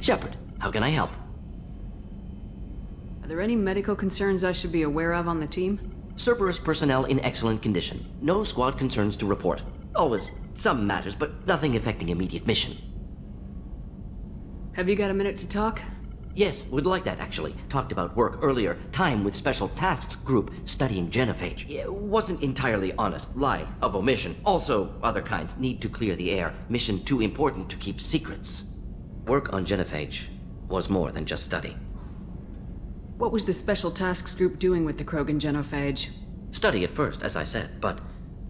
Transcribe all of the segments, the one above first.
Shepard, how can I help? Are there any medical concerns I should be aware of on the team? Cerberus personnel in excellent condition. No squad concerns to report. Always some matters, but nothing affecting immediate mission. Have you got a minute to talk? Yes, would like that actually. Talked about work earlier. Time with Special Tasks Group studying genophage. Yeah, wasn't entirely honest. Lie of omission. Also, other kinds need to clear the air. Mission too important to keep secrets. Work on genophage was more than just study. What was the Special Tasks Group doing with the Krogan genophage? Study at first, as I said, but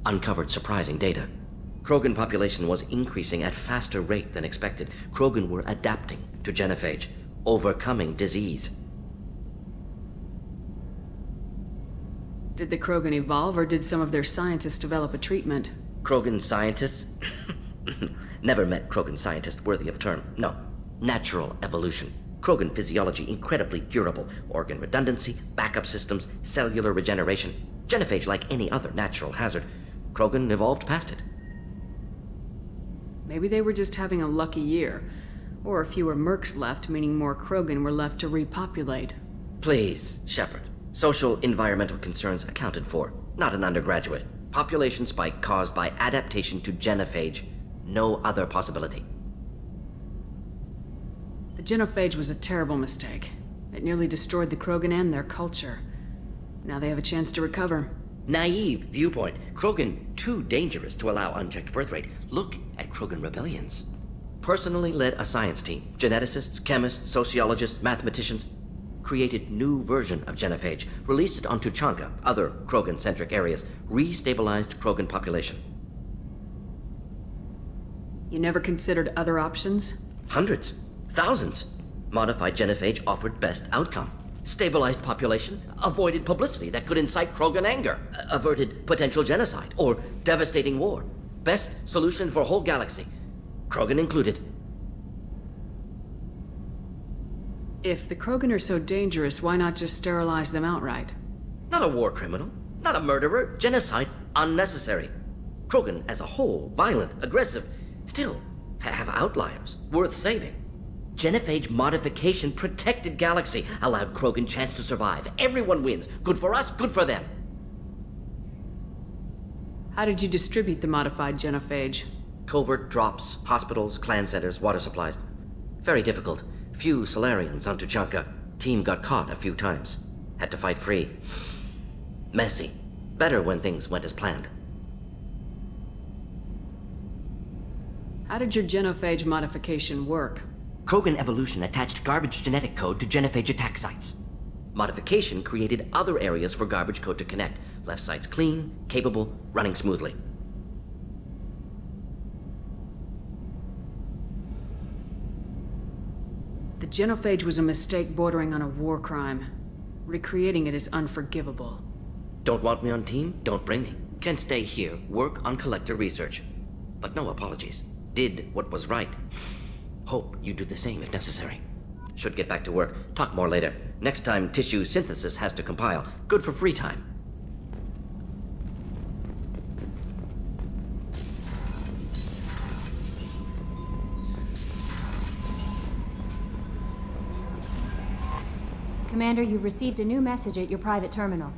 uncovered surprising data. Krogan population was increasing at faster rate than expected. Krogan were adapting to genophage, overcoming disease. Did the Krogan evolve, or did some of their scientists develop a treatment? Krogan scientists? Never met Krogan scientist worthy of term. No. Natural evolution. Krogan physiology incredibly durable. Organ redundancy, backup systems, cellular regeneration. Genophage like any other natural hazard. Krogan evolved past it. Maybe they were just having a lucky year. Or fewer mercs left, meaning more Krogan were left to repopulate. Please, Shepard. Social environmental concerns accounted for. Not an undergraduate. Population spike caused by adaptation to genophage. No other possibility. The genophage was a terrible mistake. It nearly destroyed the Krogan and their culture. Now they have a chance to recover. Naive viewpoint. Krogan too dangerous to allow unchecked birth rate. Look at Krogan rebellions. Personally led a science team. Geneticists, chemists, sociologists, mathematicians. Created new version of genophage. Released it on Tuchanka, other Krogan-centric areas. Restabilized Krogan population. You never considered other options? Hundreds. Thousands. Modified genophage offered best outcome. Stabilized population, avoided publicity that could incite Krogan anger, averted potential genocide or devastating war. Best solution for whole galaxy, Krogan included. If the Krogan are so dangerous, why not just sterilize them outright? Not a war criminal, not a murderer, genocide unnecessary. Krogan as a whole, violent, aggressive, still have outliers worth saving. Genophage modification protected galaxy, allowed Krogan chance to survive. Everyone wins. Good for us, good for them. How did you distribute the modified genophage? Covert drops, hospitals, clan centers, water supplies. Very difficult. Few Solarians on Tuchanka. Team got caught a few times. Had to fight free. Messy. Better when things went as planned. How did your genophage modification work? Krogan evolution attached garbage genetic code to genophage attack sites. Modification created other areas for garbage code to connect. Left sites clean, capable, running smoothly. The genophage was a mistake bordering on a war crime. Recreating it is unforgivable. Don't want me on team? Don't bring me. Can stay here, work on collector research. But no apologies. Did what was right. Hope you do the same if necessary. Should get back to work. Talk more later. Next time, tissue synthesis has to compile. Good for free time. Commander, you've received a new message at your private terminal.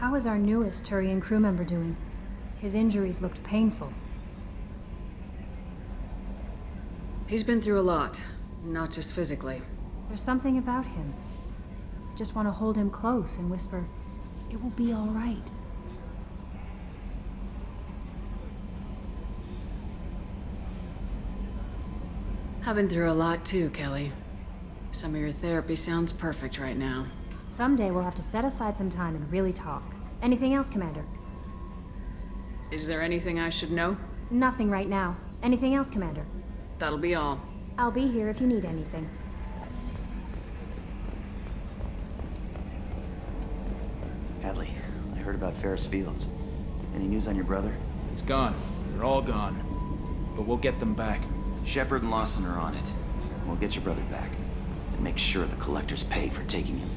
How is our newest Turian crew member doing? His injuries looked painful. He's been through a lot, not just physically. There's something about him. I just want to hold him close and whisper, "It will be all right." I've been through a lot too, Kelly. Some of your therapy sounds perfect right now. Someday we'll have to set aside some time and really talk. Anything else, Commander? Is there anything I should know? Nothing right now. Anything else, Commander? That'll be all. I'll be here if you need anything. Hadley, I heard about Ferris Fields. Any news on your brother? He's gone. They're all gone. But we'll get them back. Shepard and Lawson are on it. We'll get your brother back. And make sure the collectors pay for taking him.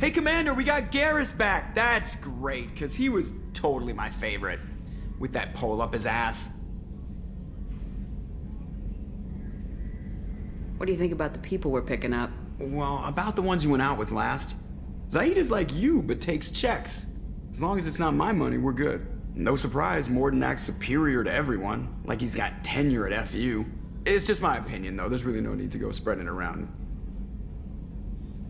Hey, Commander, we got Garrus back! That's great, because he was totally my favorite. With that pole up his ass. What do you think about the people we're picking up? Well, about the ones you went out with last. Zaid is like you, but takes checks. As long as it's not my money, we're good. No surprise, Morden acts superior to everyone, like he's got tenure at FU. It's just my opinion, though. There's really no need to go spreading it around.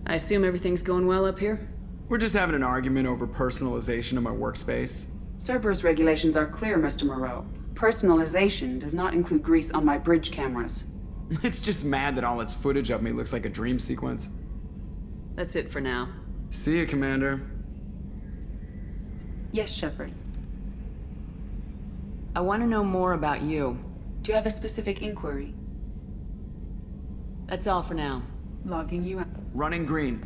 I assume everything's going well up here? We're just having an argument over personalization of my workspace. Cerberus regulations are clear, Mr. Moreau. Personalization does not include grease on my bridge cameras. It's just mad that all its footage of me looks like a dream sequence. That's it for now. See you, Commander. Yes, Shepard. I want to know more about you. Do you have a specific inquiry? That's all for now. Logging you out. Running green.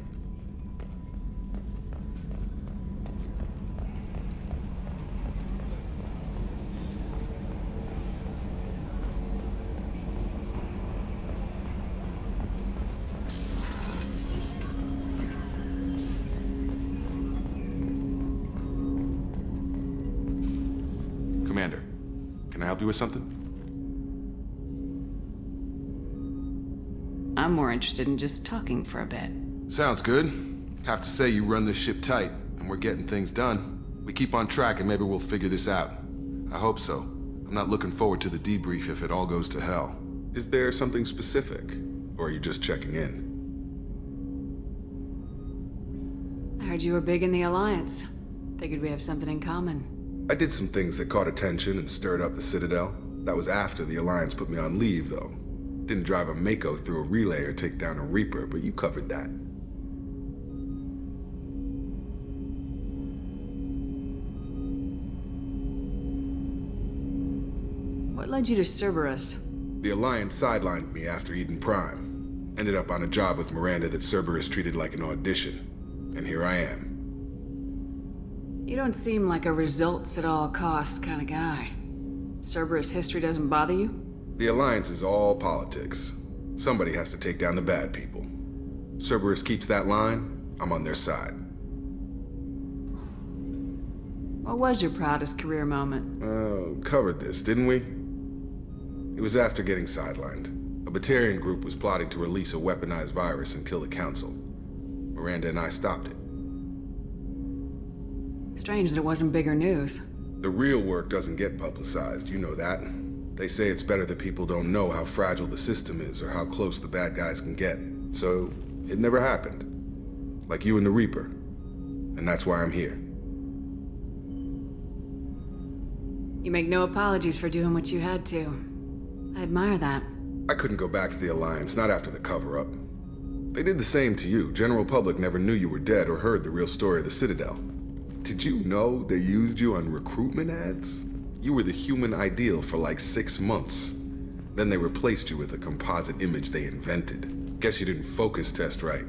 Commander, can I help you with something? I'm more interested in just talking for a bit. Sounds good. Have to say you run this ship tight, and we're getting things done. We keep on track and maybe we'll figure this out. I hope so. I'm not looking forward to the debrief if it all goes to hell. Is there something specific? Or are you just checking in? I heard you were big in the Alliance. Figured we have something in common. I did some things that caught attention and stirred up the Citadel. That was after the Alliance put me on leave, though. Didn't drive a Mako through a relay or take down a Reaper, but you covered that. What led you to Cerberus? The Alliance sidelined me after Eden Prime. Ended up on a job with Miranda that Cerberus treated like an audition. And here I am. You don't seem like a results at all costs kind of guy. Cerberus history doesn't bother you? The Alliance is all politics. Somebody has to take down the bad people. Cerberus keeps that line, I'm on their side. What was your proudest career moment? Covered this, didn't we? It was after getting sidelined. A Batarian group was plotting to release a weaponized virus and kill the Council. Miranda and I stopped it. Strange that it wasn't bigger news. The real work doesn't get publicized, you know that. They say it's better that people don't know how fragile the system is or how close the bad guys can get. So, it never happened. Like you and the Reaper. And that's why I'm here. You make no apologies for doing what you had to. I admire that. I couldn't go back to the Alliance, not after the cover-up. They did the same to you. General public never knew you were dead or heard the real story of the Citadel. Did you know they used you on recruitment ads? You were the human ideal for like 6 months. Then they replaced you with a composite image they invented. Guess you didn't focus test right.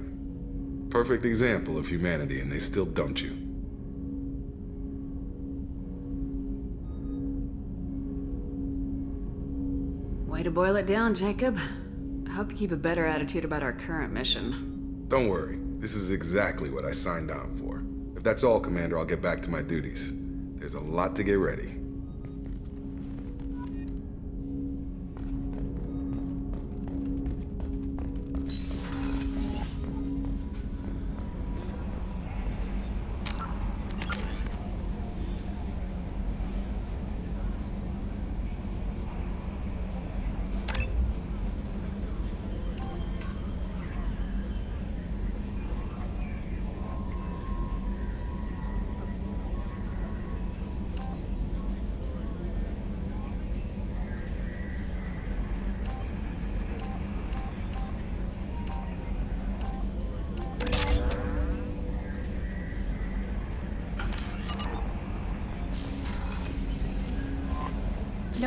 Perfect example of humanity, and they still dumped you. Way to boil it down, Jacob. I hope you keep a better attitude about our current mission. Don't worry, this is exactly what I signed on for. If that's all, Commander, I'll get back to my duties. There's a lot to get ready.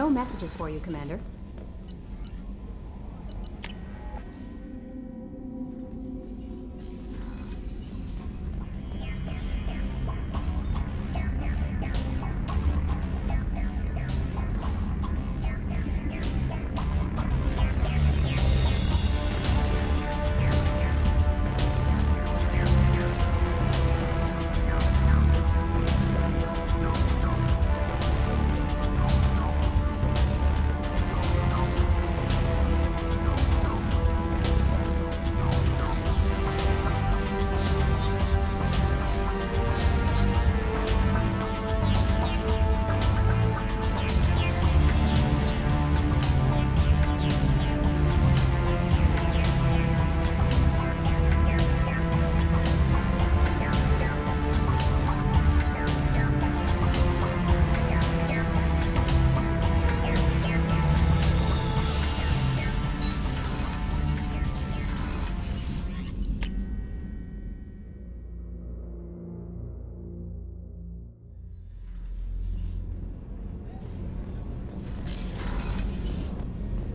no messages for you, Commander.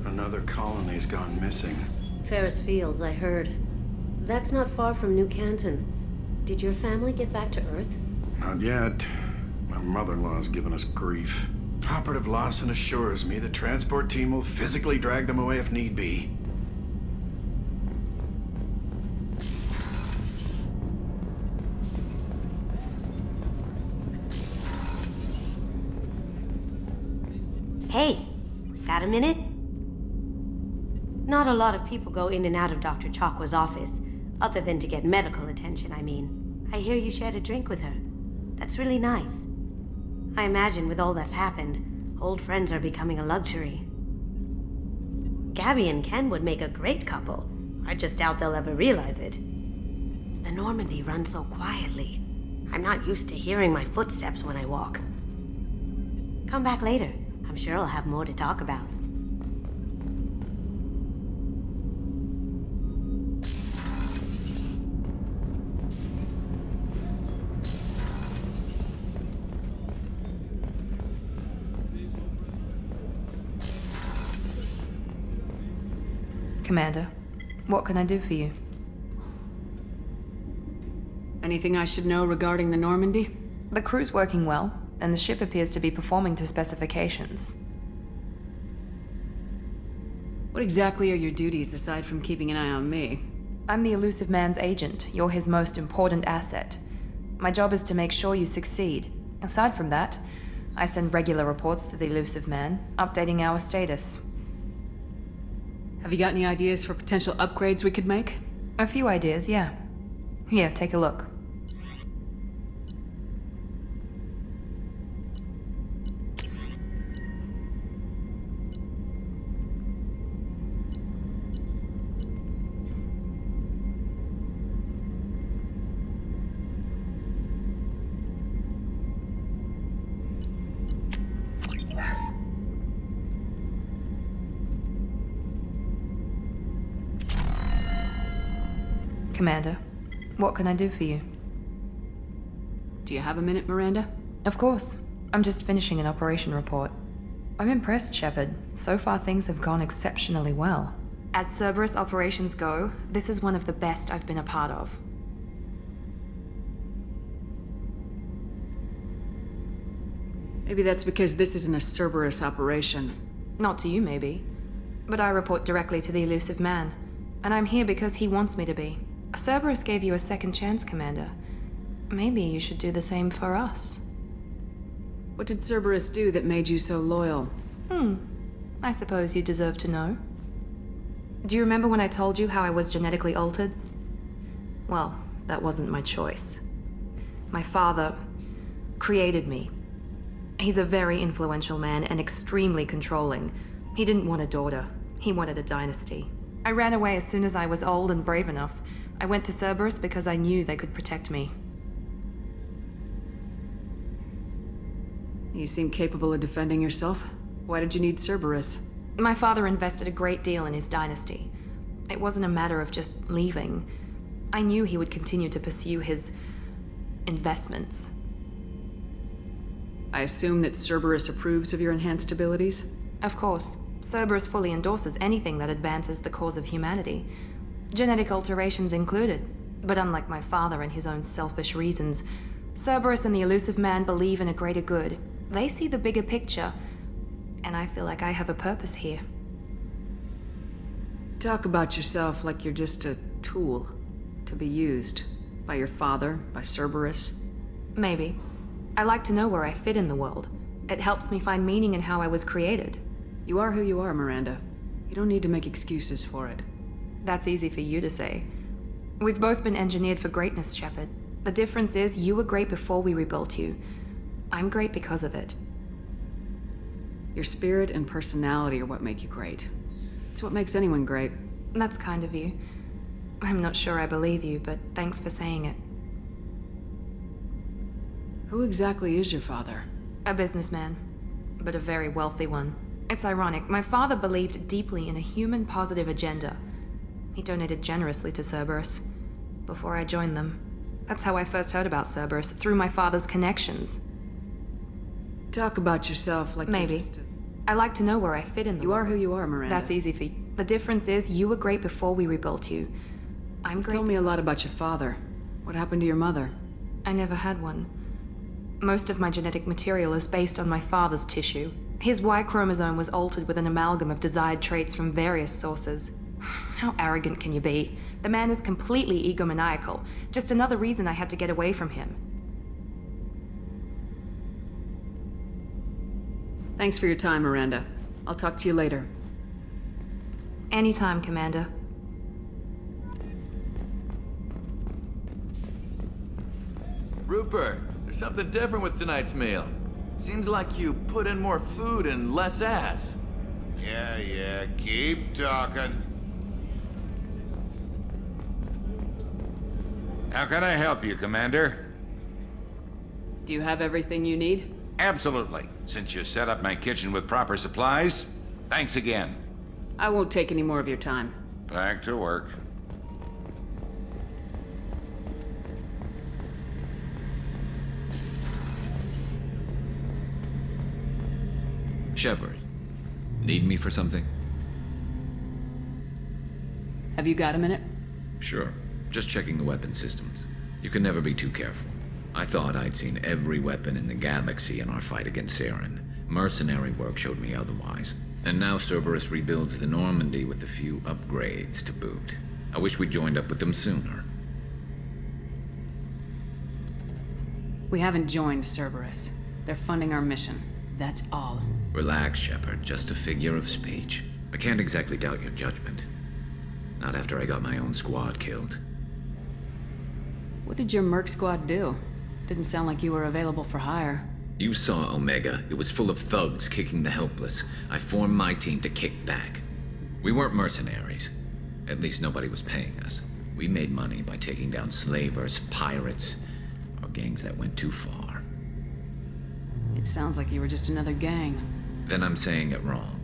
Another colony's gone missing. Ferris Fields, I heard. That's not far from New Canton. Did your family get back to Earth? Not yet. My mother-in-law's given us grief. Operative Lawson assures me the transport team will physically drag them away if need be. Hey, got a minute? Not a lot of people go in and out of Dr. Chakwa's office, other than to get medical attention, I mean. I hear you shared a drink with her. That's really nice. I imagine with all that's happened, old friends are becoming a luxury. Gabby and Ken would make a great couple. I just doubt they'll ever realize it. The Normandy runs so quietly. I'm not used to hearing my footsteps when I walk. Come back later. I'm sure I'll have more to talk about. Commander, what can I do for you? Anything I should know regarding the Normandy? The crew's working well, and the ship appears to be performing to specifications. What exactly are your duties aside from keeping an eye on me? I'm the Elusive Man's agent. You're his most important asset. My job is to make sure you succeed. Aside from that, I send regular reports to the Elusive Man, updating our status. Have you got any ideas for potential upgrades we could make? A few ideas, yeah. Here, take a look. Commander, what can I do for you? Do you have a minute, Miranda? Of course. I'm just finishing an operation report. I'm impressed, Shepard. So far things have gone exceptionally well. As Cerberus operations go, this is one of the best I've been a part of. Maybe that's because this isn't a Cerberus operation. Not to you, maybe. But I report directly to the Elusive Man, and I'm here because he wants me to be. Cerberus gave you a second chance, Commander. Maybe you should do the same for us. What did Cerberus do that made you so loyal? I suppose you deserve to know. Do you remember when I told you how I was genetically altered? Well, that wasn't my choice. My father created me. He's a very influential man and extremely controlling. He didn't want a daughter. He wanted a dynasty. I ran away as soon as I was old and brave enough. I went to Cerberus because I knew they could protect me. You seem capable of defending yourself. Why did you need Cerberus? My father invested a great deal in his dynasty. It wasn't a matter of just leaving. I knew he would continue to pursue his investments. I assume that Cerberus approves of your enhanced abilities? Of course, Cerberus fully endorses anything that advances the cause of humanity, genetic alterations included. But unlike my father and his own selfish reasons, Cerberus and the Elusive Man believe in a greater good. They see the bigger picture, and I feel like I have a purpose here. Talk about yourself like you're just a tool to be used by your father, by Cerberus. Maybe. I like to know where I fit in the world. It helps me find meaning in how I was created. You are who you are, Miranda. You don't need to make excuses for it. That's easy for you to say. We've both been engineered for greatness, Shepard. The difference is you were great before we rebuilt you. I'm great because of it. Your spirit and personality are what make you great. It's what makes anyone great. That's kind of you. I'm not sure I believe you, but thanks for saying it. Who exactly is your father? A businessman, but a very wealthy one. It's ironic, my father believed deeply in a human-positive agenda. He donated generously to Cerberus before I joined them. That's how I first heard about Cerberus, through my father's connections. Talk about yourself like Maybe. you're just I like to know where I fit in the You are world. who you are, Miranda. That's easy for you. The difference is you were great before we rebuilt you. I'm great. Tell me a lot about your father. What happened to your mother? I never had one. Most of my genetic material is based on my father's tissue. His Y chromosome was altered with an amalgam of desired traits from various sources. How arrogant can you be? The man is completely egomaniacal. Just another reason I had to get away from him. Thanks for your time, Miranda. I'll talk to you later. Anytime, Commander. Rupert, there's something different with tonight's meal. Seems like you put in more food and less ass. Yeah, keep talking. How can I help you, Commander? Do you have everything you need? Absolutely. Since you set up my kitchen with proper supplies, thanks again. I won't take any more of your time. Back to work. Shepard, need me for something? Have you got a minute? Sure. Just checking the weapon systems. You can never be too careful. I thought I'd seen every weapon in the galaxy in our fight against Saren. Mercenary work showed me otherwise. And now Cerberus rebuilds the Normandy with a few upgrades to boot. I wish we'd joined up with them sooner. We haven't joined Cerberus. They're funding our mission. That's all. Relax, Shepard. Just a figure of speech. I can't exactly doubt your judgment. Not after I got my own squad killed. What did your Merc squad do? Didn't sound like you were available for hire. You saw Omega. It was full of thugs kicking the helpless. I formed my team to kick back. We weren't mercenaries. At least nobody was paying us. We made money by taking down slavers, pirates, or gangs that went too far. It sounds like you were just another gang. Then I'm saying it wrong.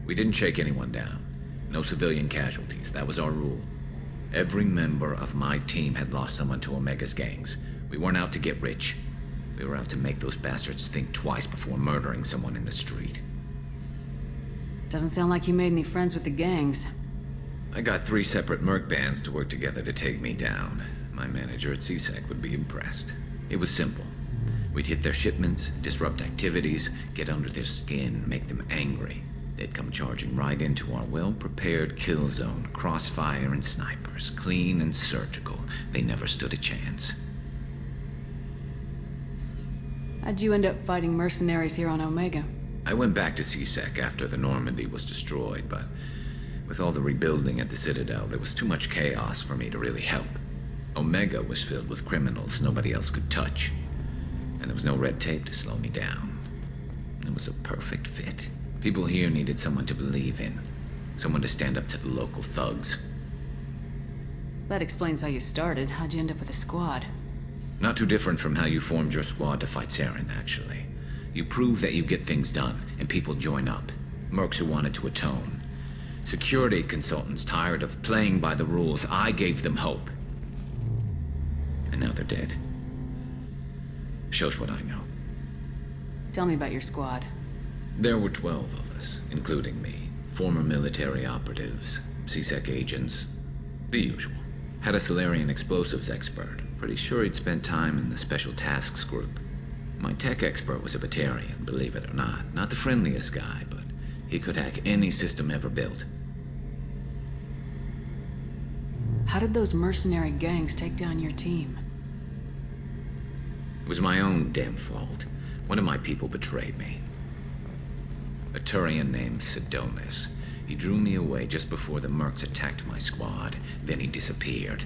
We didn't shake anyone down. No civilian casualties. That was our rule. Every member of my team had lost someone to Omega's gangs. We weren't out to get rich. We were out to make those bastards think twice before murdering someone in the street. Doesn't sound like you made any friends with the gangs. I got 3 separate merc bands to work together to take me down. My manager at CSEC would be impressed. It was simple. We'd hit their shipments, disrupt activities, get under their skin, make them angry. They'd come charging right into our well-prepared kill zone, crossfire and snipers, clean and surgical. They never stood a chance. How'd you end up fighting mercenaries here on Omega? I went back to CSEC after the Normandy was destroyed, but with all the rebuilding at the Citadel, there was too much chaos for me to really help. Omega was filled with criminals nobody else could touch, and there was no red tape to slow me down. It was a perfect fit. People here needed someone to believe in, someone to stand up to the local thugs. That explains how you started. How'd you end up with a squad? Not too different from how you formed your squad to fight Saren, actually. You prove that you get things done, and people join up. Mercs who wanted to atone. Security consultants tired of playing by the rules. I gave them hope. And now they're dead. Shows what I know. Tell me about your squad. There were 12 of us, including me. Former military operatives, CSEC agents, the usual. Had a Solarian explosives expert. Pretty sure he'd spent time in the Special Tasks Group. My tech expert was a Batarian, believe it or not. Not the friendliest guy, but he could hack any system ever built. How did those mercenary gangs take down your team? It was my own damn fault. One of my people betrayed me. A Turian named Sidonis. He drew me away just before the Mercs attacked my squad. Then he disappeared.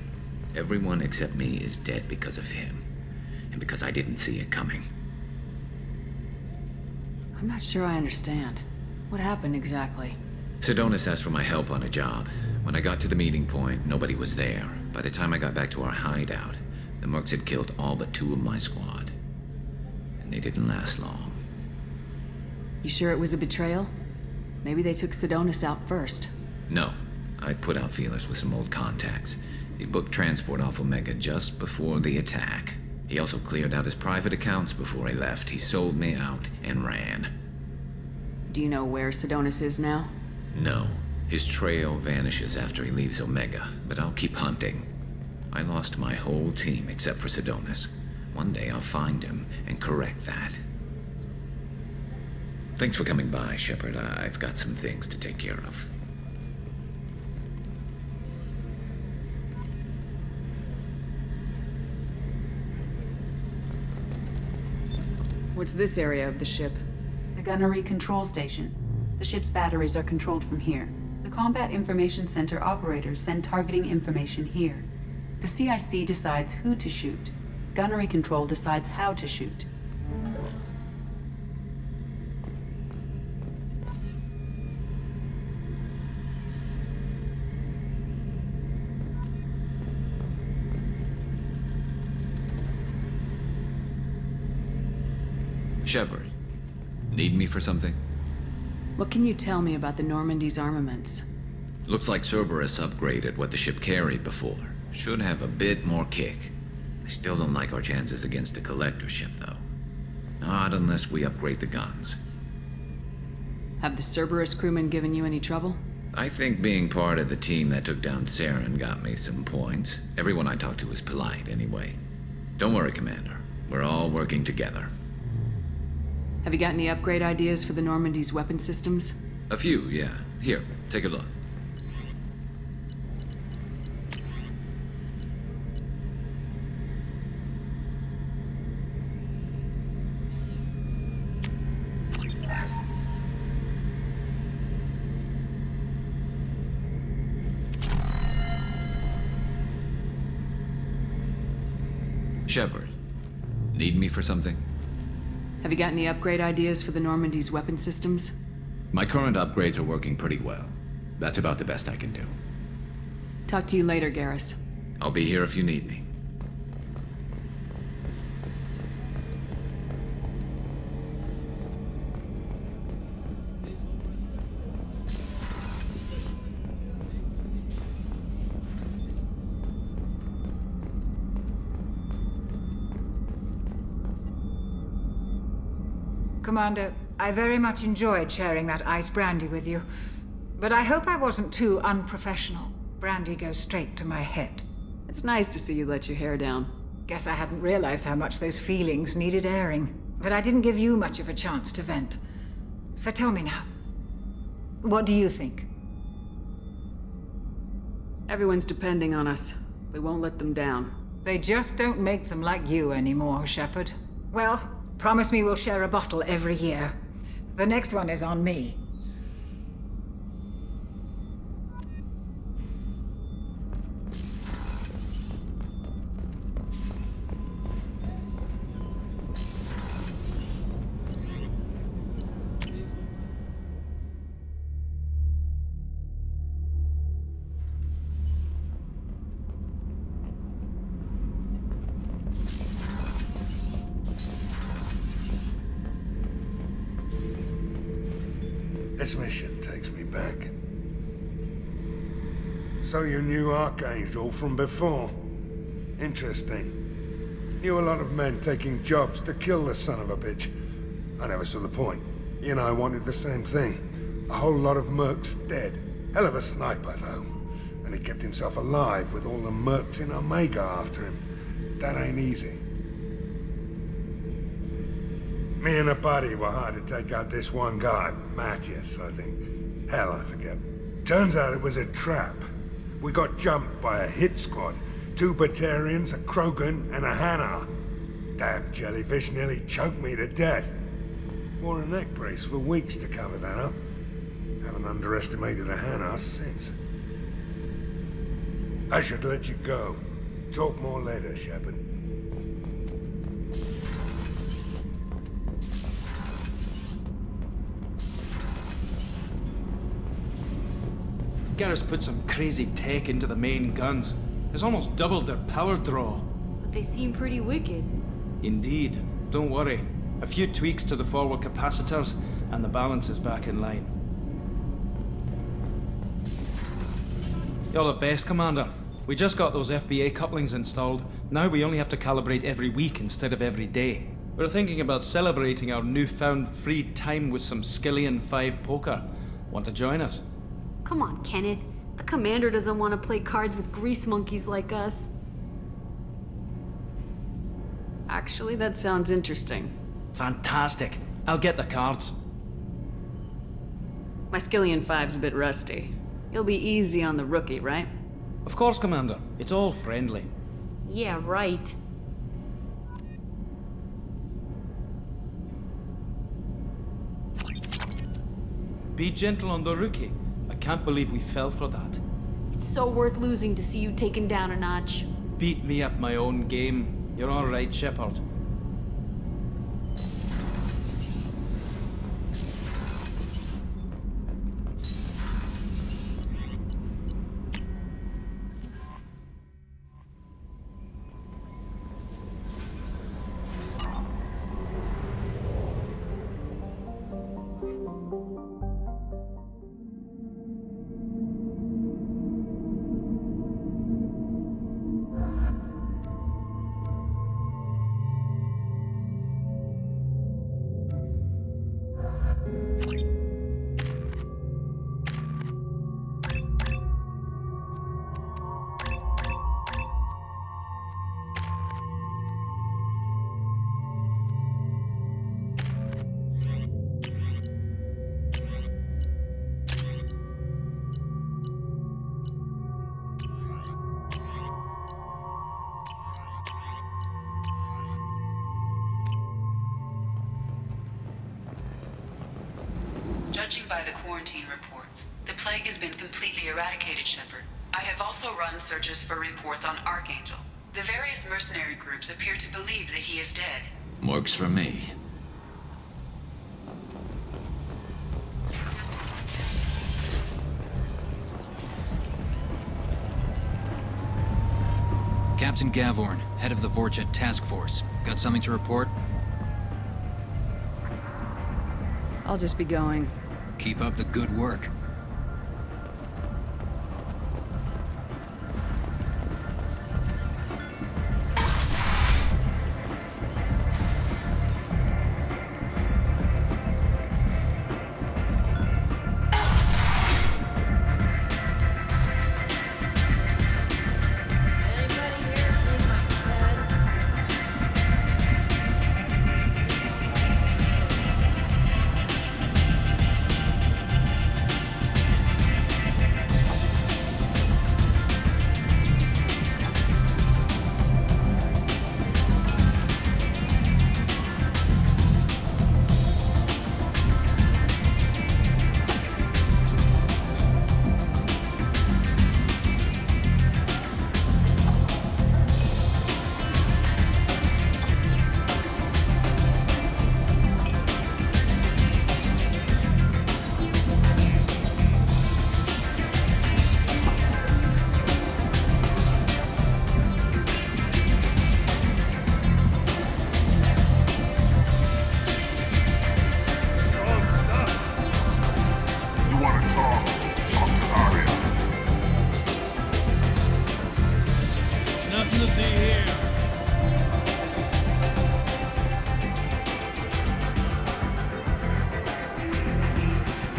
Everyone except me is dead because of him. And because I didn't see it coming. I'm not sure I understand. What happened exactly? Sidonis asked for my help on a job. When I got to the meeting point, nobody was there. By the time I got back to our hideout, the Mercs had killed all but 2 of my squad. And they didn't last long. You sure it was a betrayal? Maybe they took Sidonis out first. No. I put out feelers with some old contacts. He booked transport off Omega just before the attack. He also cleared out his private accounts before he left. He sold me out and ran. Do you know where Sidonis is now? No. His trail vanishes after he leaves Omega, but I'll keep hunting. I lost my whole team except for Sidonis. One day I'll find him and correct that. Thanks for coming by, Shepard. I've got some things to take care of. What's this area of the ship? The gunnery control station. The ship's batteries are controlled from here. The Combat Information Center operators send targeting information here. The CIC decides who to shoot. Gunnery control decides how to shoot. Shepard, need me for something? What can you tell me about the Normandy's armaments? Looks like Cerberus upgraded what the ship carried before. Should have a bit more kick. I still don't like our chances against a Collector ship, though. Not unless we upgrade the guns. Have the Cerberus crewmen given you any trouble? I think being part of the team that took down Saren got me some points. Everyone I talked to was polite, anyway. Don't worry, Commander. We're all working together. Have you got any upgrade ideas for the Normandy's weapon systems? A few, yeah. Here, take a look. Shepard, need me for something? Have you got any upgrade ideas for the Normandy's weapon systems? My current upgrades are working pretty well. That's about the best I can do. Talk to you later, Garrus. I'll be here if you need me. Commander, I very much enjoyed sharing that ice brandy with you. But I hope I wasn't too unprofessional. Brandy goes straight to my head. It's nice to see you let your hair down. Guess I hadn't realized how much those feelings needed airing. But I didn't give you much of a chance to vent. So tell me now, what do you think? Everyone's depending on us. We won't let them down. They just don't make them like you anymore, Shepard. Well, promise me we'll share a bottle every year. The next one is on me. This mission takes me back. So you knew Archangel from before? Interesting. Knew a lot of men taking jobs to kill the son of a bitch. I never saw the point. You know, I wanted the same thing. A whole lot of mercs dead. Hell of a sniper, though. And he kept himself alive with all the mercs in Omega after him. That ain't easy. Me and a buddy were hired to take out this one guy, Matthias, I think. Hell, I forget. Turns out it was a trap. We got jumped by a hit squad. 2 Batarians, a Krogan, and a Hanar. Damn jellyfish nearly choked me to death. Wore a neck brace for weeks to cover that up. Haven't underestimated a Hanar since. I should let you go. Talk more later, Shepard. Garrus put some crazy tech into the main guns. It's almost doubled their power draw. But they seem pretty wicked. Indeed. Don't worry. A few tweaks to the forward capacitors, and the balance is back in line. You're the best, Commander. We just got those FBA couplings installed. Now we only have to calibrate every week instead of every day. We're thinking about celebrating our newfound free time with some Skillian 5 poker. Want to join us? Come on, Kenneth. The commander doesn't want to play cards with grease monkeys like us. Actually, that sounds interesting. Fantastic. I'll get the cards. My Skillian 5's a bit rusty. You'll be easy on the rookie, right? Of course, Commander. It's all friendly. Yeah, right. Be gentle on the rookie. I can't believe we fell for that. It's so worth losing to see you taken down a notch. Beat me at my own game. You're all right, Shepard. Judging by the quarantine reports, the plague has been completely eradicated, Shepard. I have also run searches for reports on Archangel. The various mercenary groups appear to believe that he is dead. Works for me. Captain Gavorn, head of the Vorjet Task Force. Got something to report? I'll just be going. Keep up the good work.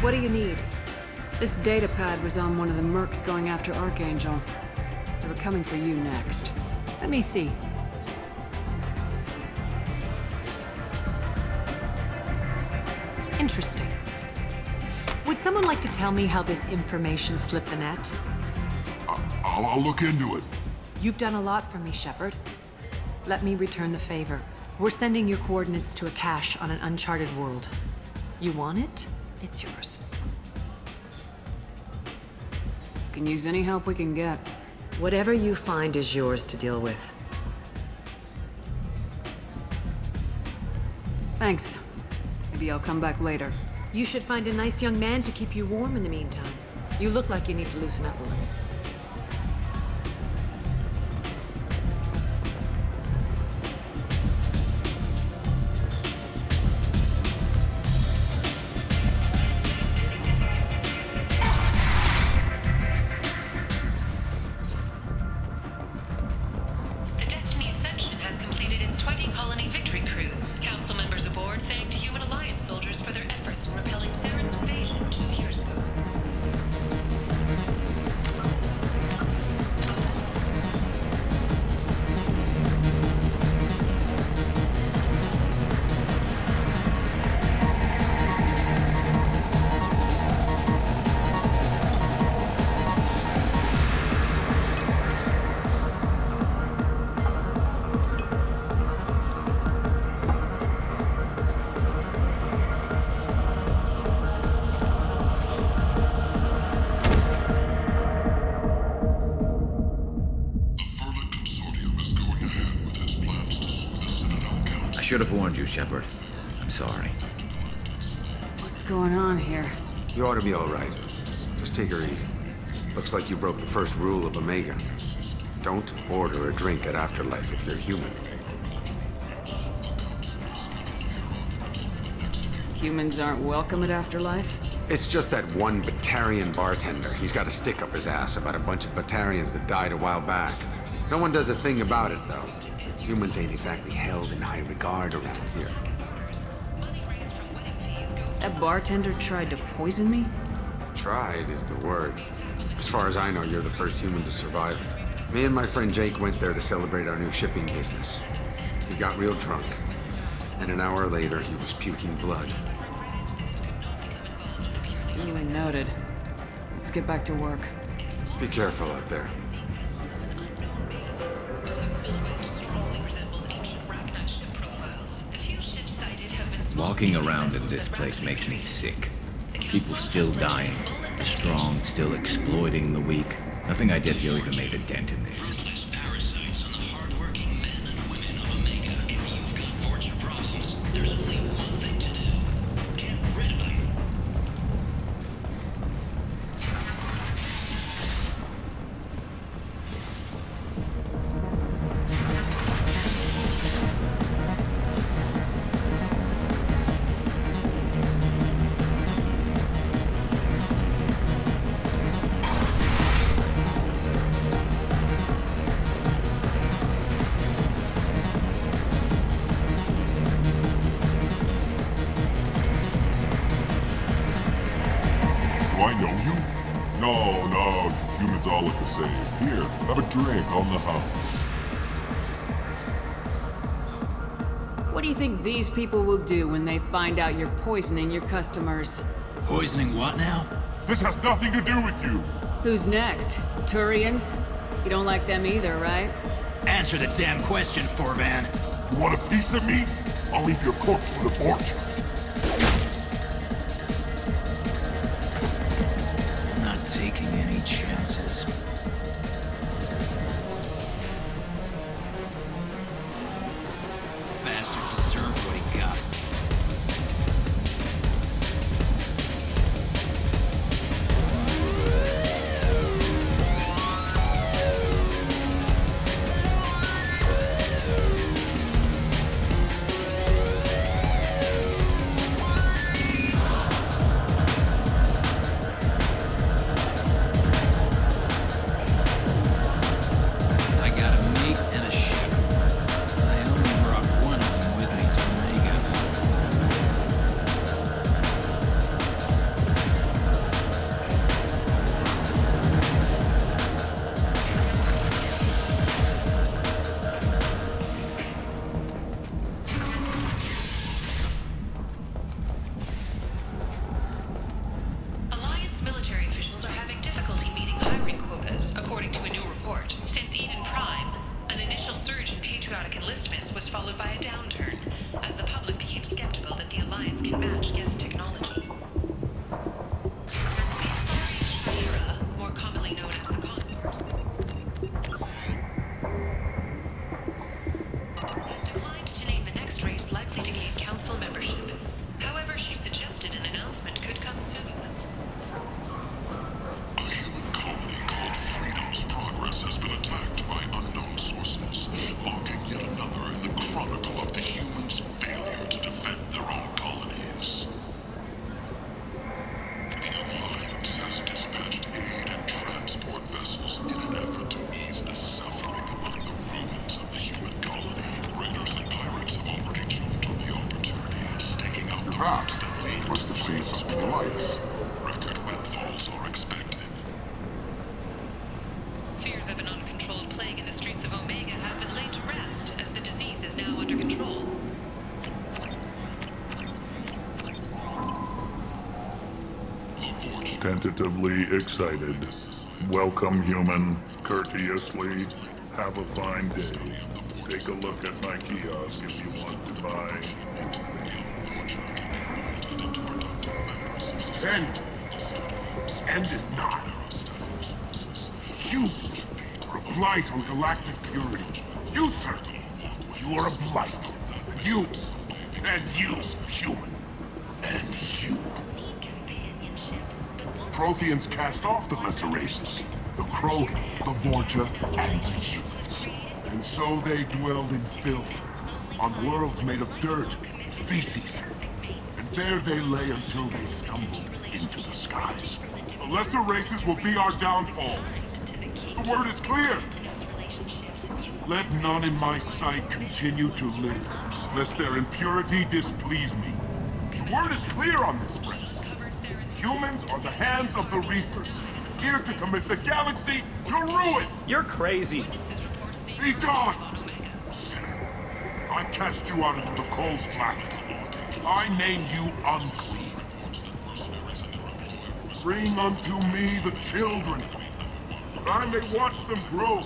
What do you need? This data pad was on one of the mercs going after Archangel. They were coming for you next. Let me see. Interesting. Would someone like to tell me how this information slipped the net? I'll look into it. You've done a lot for me, Shepard. Let me return the favor. We're sending your coordinates to a cache on an uncharted world. You want it? It's yours. Can use any help we can get. Whatever you find is yours to deal with. Thanks. Maybe I'll come back later. You should find a nice young man to keep you warm in the meantime. You look like you need to loosen up a little. The Destiny Ascension has completed its 20-colony victory cruise. Council members aboard thanked Human Alliance soldiers for their efforts in repelling Saren's invasion 2 years ago. I should have warned you, Shepard. I'm sorry. What's going on here? You ought to be all right. Just take her easy. Looks like you broke the first rule of Omega. Don't order a drink at Afterlife if you're human. Humans aren't welcome at Afterlife? It's just that one Batarian bartender. He's got a stick up his ass about a bunch of Batarians that died a while back. No one does a thing about it, though. Humans ain't exactly held in high regard around here. That bartender tried to poison me? Tried is the word. As far as I know, you're the first human to survive it. Me and my friend Jake went there to celebrate our new shipping business. He got real drunk, and an hour later, he was puking blood. Duly noted. Let's get back to work. Be careful out there. Walking around in this place makes me sick. People still dying. The strong still exploiting the weak. Nothing I did here even made a dent in this. Do I know you? No, humans all look the same. Here, have a drink on the house. What do you think these people will do when they find out you're poisoning your customers? Poisoning what now? This has nothing to do with you. Who's next? Turians? You don't like them either, right? Answer the damn question, Forvan. You want a piece of me? I'll leave your corpse with a fortune. Not taking any chances. Bastard deserved what he got. I got a mate and a ship. I only brought one of them with me. was followed by a downturn, as the public became skeptical that the Alliance can match Geth technology. Hera, more commonly known as the Consort, has declined to name the next race likely to gain Council membership. However, she suggested an announcement could come soon. A human colony called Freedom's Progress has been attacked by unknown sources, logging yet another in the chronicle of the humans' failure to defend their own colonies. The Alliance has dispatched aid and transport vessels in an effort to ease the suffering among the ruins of the human colony. Raiders and pirates have already jumped on the opportunity, staking out the routes that lead Must have seen something like. Record windfalls are expected. Fears of an uncontrolled plague in the streets of Omega have been laid to rest, as the disease is now under control. Tentatively excited. Welcome, human. Courteously. Have a fine day. Take a look at my kiosk if you want to buy End. End is not. Humans are a blight on galactic purity. You, sir, you are a blight. You, and you, human, and you. Protheans cast off the lesser races, the Krogan, the Vorja, and the humans. And so they dwelled in filth, on worlds made of dirt and feces. And there they lay until they stumbled into the skies. The lesser races will be our downfall. The word is clear. Let none in my sight continue to live, lest their impurity displease me. The word is clear on this, friends. Humans are the hands of the Reapers, here to commit the galaxy to ruin! You're crazy. Be gone! Sinner, I cast you out into the cold planet. I name you unclean. Bring unto me the children, that I may watch them grow,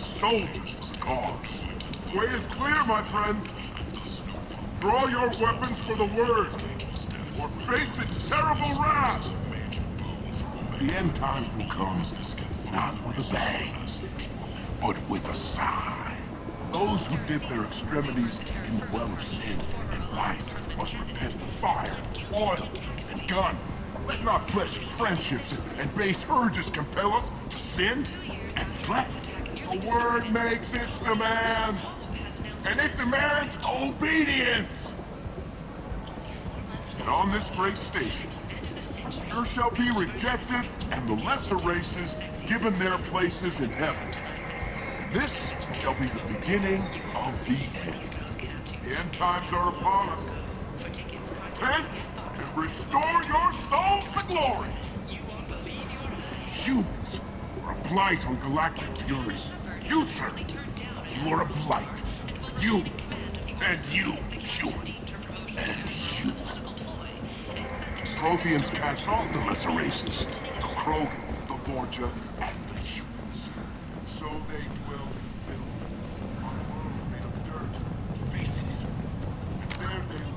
soldiers for the cause. The way is clear, my friends. Draw your weapons for the word, or face its terrible wrath. The end times will come, not with a bang, but with a sigh. Those who dip their extremities in the well of sin and vice must repent with fire, oil, and gun. Let not fleshy friendships and base urges compel us to sin and neglect. The word makes its demands, and it demands obedience. And on this great station, pure shall be rejected, and the lesser races given their places in heaven. And this shall be the beginning of the end. The end times are upon us. Repent and restore your souls to glory. Humans are a blight on galactic purity. You, sir, you are a blight. You, and you, human, and you. Protheans cast off the lesser races, the Krogan, the Vorja, and the humans. And so they dwell in filth, on worlds made of dirt and feces. And there they lay.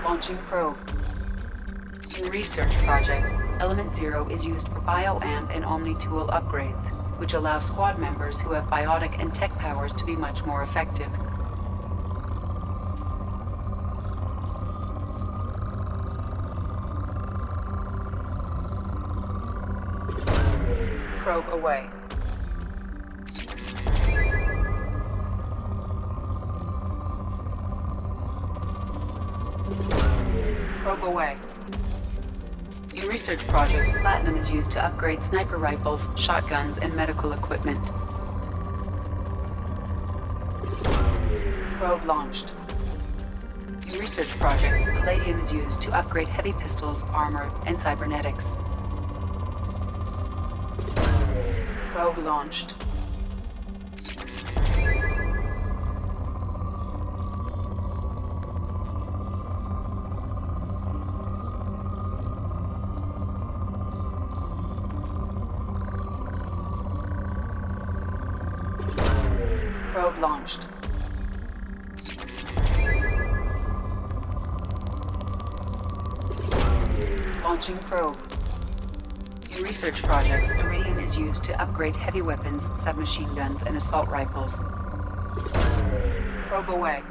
Launching probe. In research projects, Element Zero is used for BioAmp and Omni-Tool upgrades. which allow squad members who have biotic and tech powers to be much more effective. Probe away. Probe away. In research projects, platinum is used to upgrade sniper rifles, shotguns, and medical equipment. Probe launched. In research projects, palladium is used to upgrade heavy pistols, armor, and cybernetics. Probe launched. Probe launched. Launching probe. In research projects, iridium is used to upgrade heavy weapons, submachine guns, and assault rifles. Probe away.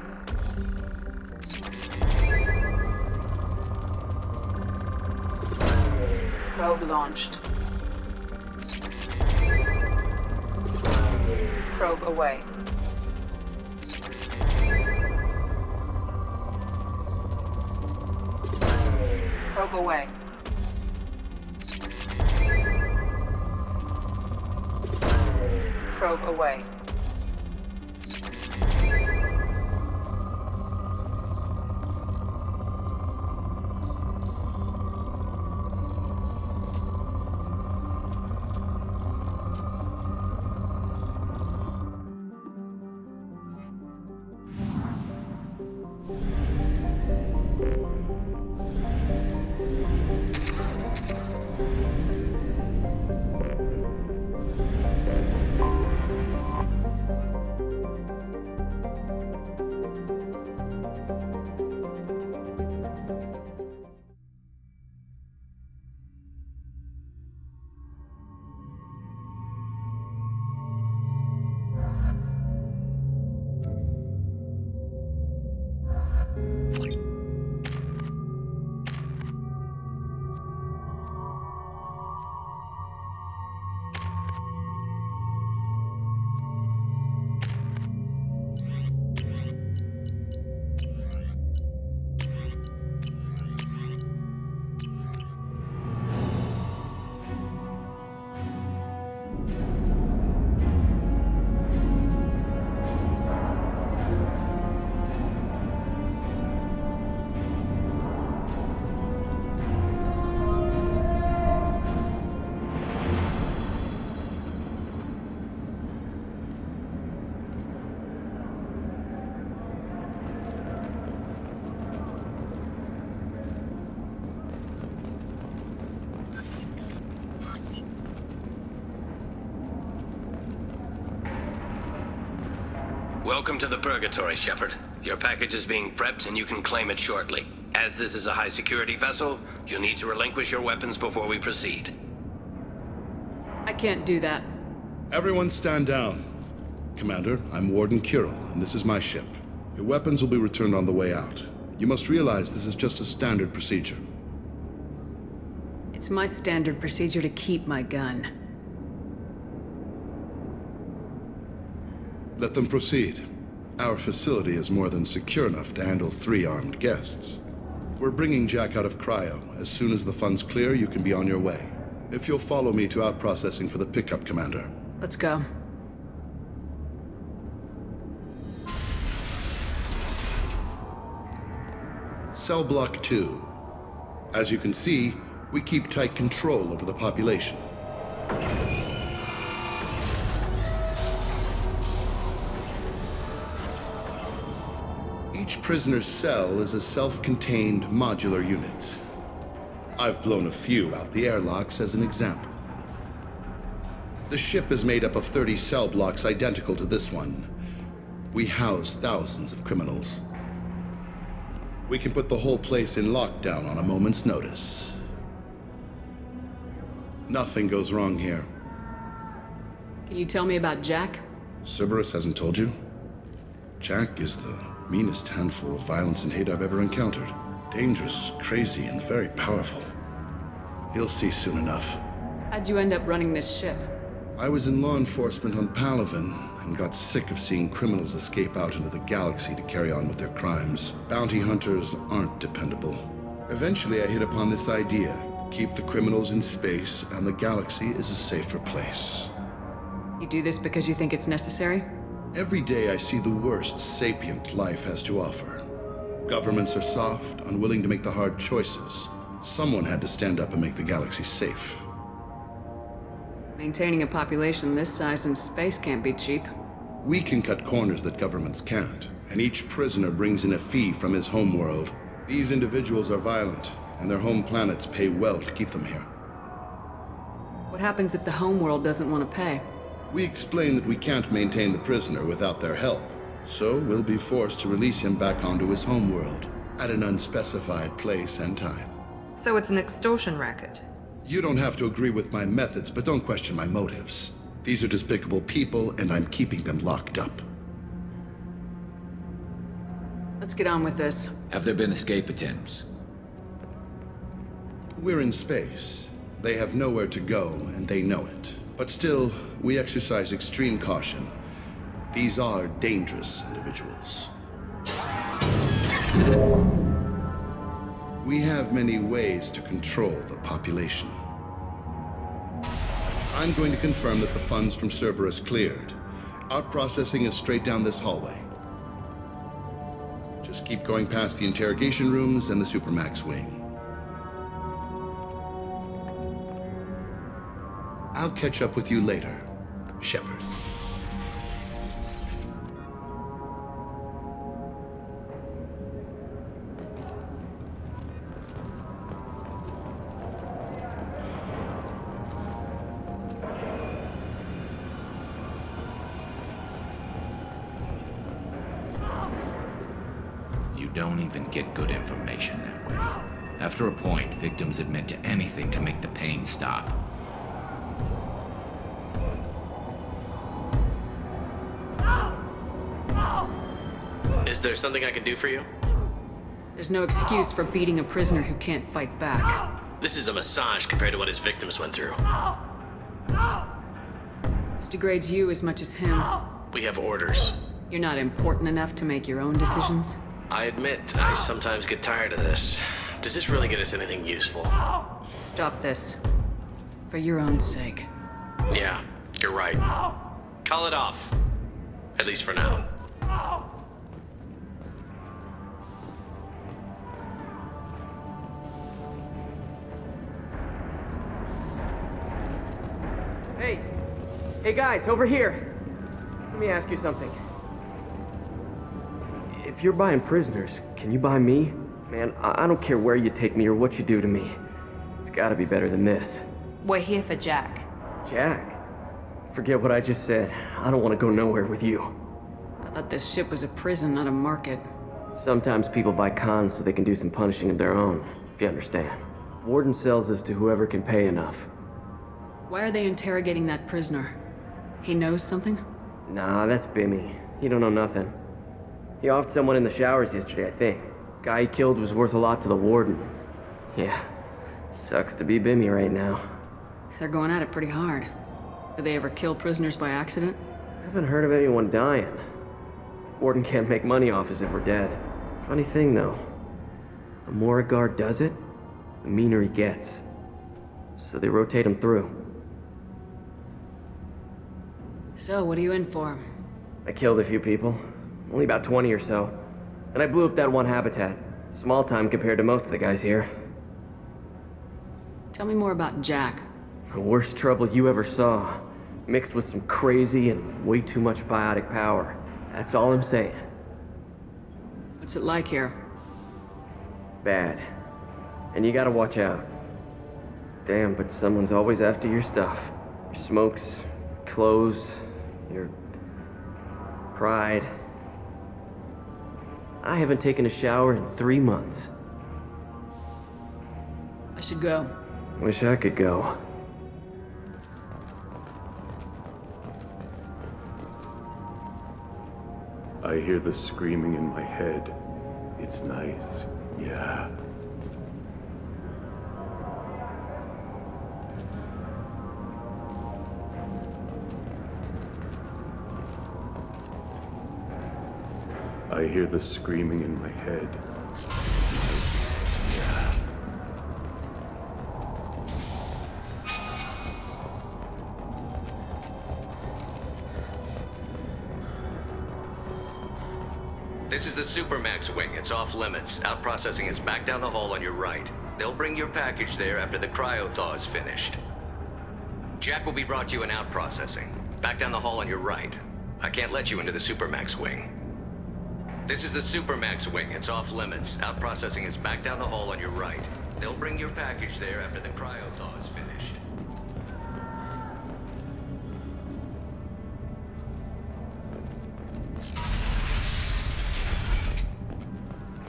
Probe launched. Probe away. Probe away. Probe away. Welcome to the Purgatory, Shepard. Your package is being prepped and you can claim it shortly. As this is a high-security vessel, you'll need to relinquish your weapons before we proceed. I can't do that. Everyone stand down. Commander, I'm Warden Kirill, and this is my ship. Your weapons will be returned on the way out. You must realize this is just a standard procedure. It's my standard procedure to keep my gun. Let them proceed. Our facility is more than secure enough to handle 3 armed guests. We're bringing Jack out of cryo. As soon as the funds clear, you can be on your way. If you'll follow me to out-processing for the pickup, Commander. Let's go. Cell Block 2. As you can see, we keep tight control over the population. Each prisoner's cell is a self-contained modular unit. I've blown a few out the airlocks as an example. The ship is made up of 30 cell blocks identical to this one. We house thousands of criminals. We can put the whole place in lockdown on a moment's notice. Nothing goes wrong here. Can you tell me about Jack? Cerberus hasn't told you? Jack is the meanest handful of violence and hate I've ever encountered. Dangerous, crazy, and very powerful. You'll see soon enough. How'd you end up running this ship? I was in law enforcement on Palaven and got sick of seeing criminals escape out into the galaxy to carry on with their crimes. Bounty hunters aren't dependable. Eventually, I hit upon this idea. Keep the criminals in space, and the galaxy is a safer place. You do this because you think it's necessary? Every day I see the worst sapient life has to offer. Governments are soft, unwilling to make the hard choices. Someone had to stand up and make the galaxy safe. Maintaining a population this size in space can't be cheap. We can cut corners that governments can't, and each prisoner brings in a fee from his homeworld. These individuals are violent, and their home planets pay well to keep them here. What happens if the homeworld doesn't want to pay? We explain that we can't maintain the prisoner without their help, so we'll be forced to release him back onto his homeworld, at an unspecified place and time. So it's an extortion racket. You don't have to agree with my methods, but don't question my motives. These are despicable people, and I'm keeping them locked up. Let's get on with this. Have there been escape attempts? We're in space. They have nowhere to go, and they know it. But still, we exercise extreme caution. These are dangerous individuals. We have many ways to control the population. I'm going to confirm that the funds from Cerberus cleared. Out-processing is straight down this hallway. Just keep going past the interrogation rooms and the Supermax wing. I'll catch up with you later, Shepard. You don't even get good information that way. After a point, victims admit to anything to make the pain stop. Is there something I can do for you? There's no excuse for beating a prisoner who can't fight back. This is a massage compared to what his victims went through. This degrades you as much as him. We have orders. You're not important enough to make your own decisions? I admit, I sometimes get tired of this. Does this really get us anything useful? Stop this. For your own sake. Yeah, you're right. Call it off. At least for now. Hey guys, over here. Let me ask you something. If you're buying prisoners, can you buy me? Man, I don't care where you take me or what you do to me. It's gotta be better than this. We're here for Jack. Jack? Forget what I just said. I don't want to go nowhere with you. I thought this ship was a prison, not a market. Sometimes people buy cons so they can do some punishing of their own, if you understand. Warden sells us to whoever can pay enough. Why are they interrogating that prisoner? He knows something? Nah, that's Bimmy. He don't know nothing. He offed someone in the showers yesterday, I think. Guy he killed was worth a lot to the warden. Yeah, sucks to be Bimmy right now. They're going at it pretty hard. Do they ever kill prisoners by accident? I haven't heard of anyone dying. Warden can't make money off us if we're dead. Funny thing, though. The more a guard does it, the meaner he gets. So they rotate him through. So, what are you in for? I killed a few people. Only about 20 or so. And I blew up that one habitat. Small time compared to most of the guys here. Tell me more about Jack. The worst trouble you ever saw. Mixed with some crazy and way too much biotic power. That's all I'm saying. What's it like here? Bad. And you gotta watch out. Damn, but someone's always after your stuff. Your smokes, clothes, your pride. I haven't taken a shower in 3 months. I should go. Wish I could go. I hear the screaming in my head. It's nice, yeah. I hear the screaming in my head. Yeah. This is the Supermax wing. It's off limits. Out processing is back down the hall on your right. They'll bring your package there after the cryo-thaw is finished. Jack will be brought to you in out processing. Back down the hall on your right. I can't let you into the Supermax wing. This is the Supermax wing. It's off limits. Out processing is back down the hall on your right. They'll bring your package there after the cryo-thaw is finished.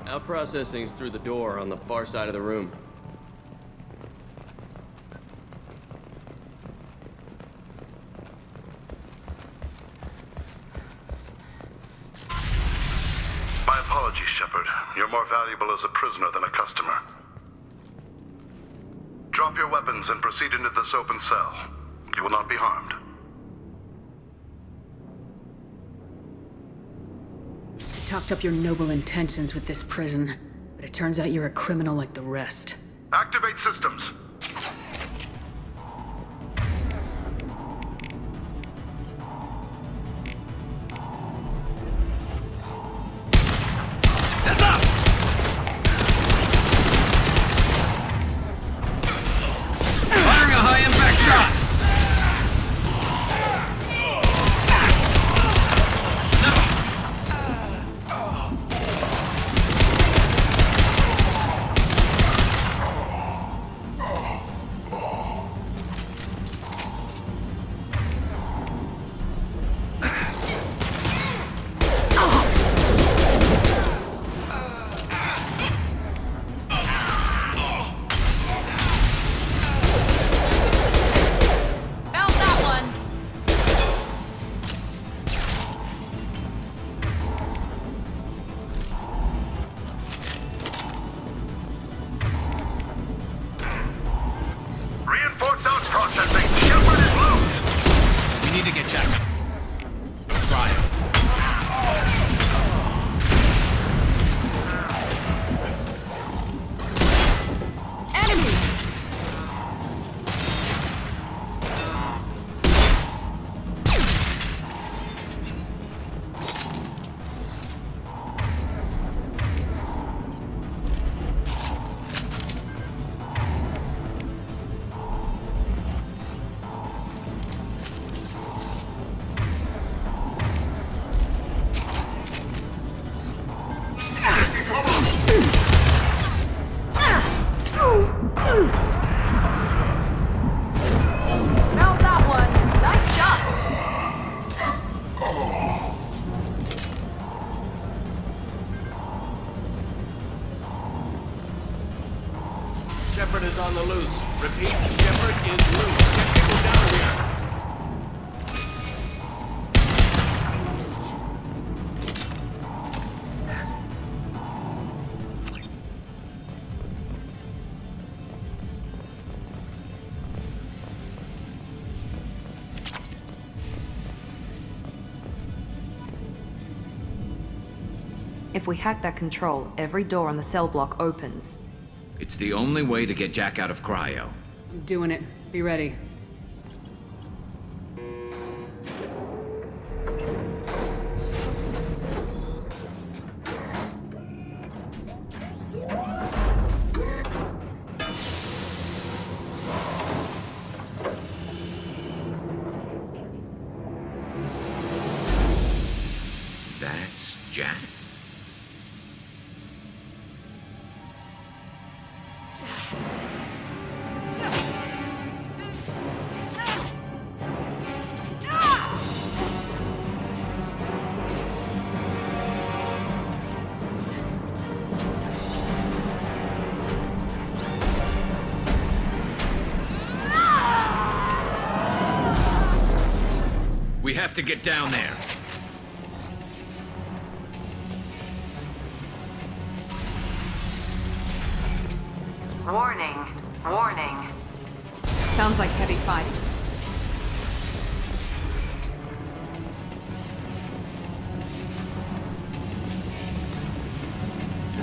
Out processing's through the door on the far side of the room. My apologies, Shepard. You're more valuable as a prisoner than a customer. Drop your weapons and proceed into this open cell. You will not be harmed. I talked up your noble intentions with this prison, but it turns out you're a criminal like the rest. Activate systems. Firing a high-impact shot! Reinforced out processing. Shepard is loose. We need to get Jack. Cryo. Mount that one. Nice shot. Shepard is on the loose. Repeat, Shepard is loose. Get people down here. If we hack that control, every door on the cell block opens. It's the only way to get Jack out of cryo. I'm doing it. Be ready. That's Jack? We have to get down there. Warning. Warning. Sounds like heavy fighting.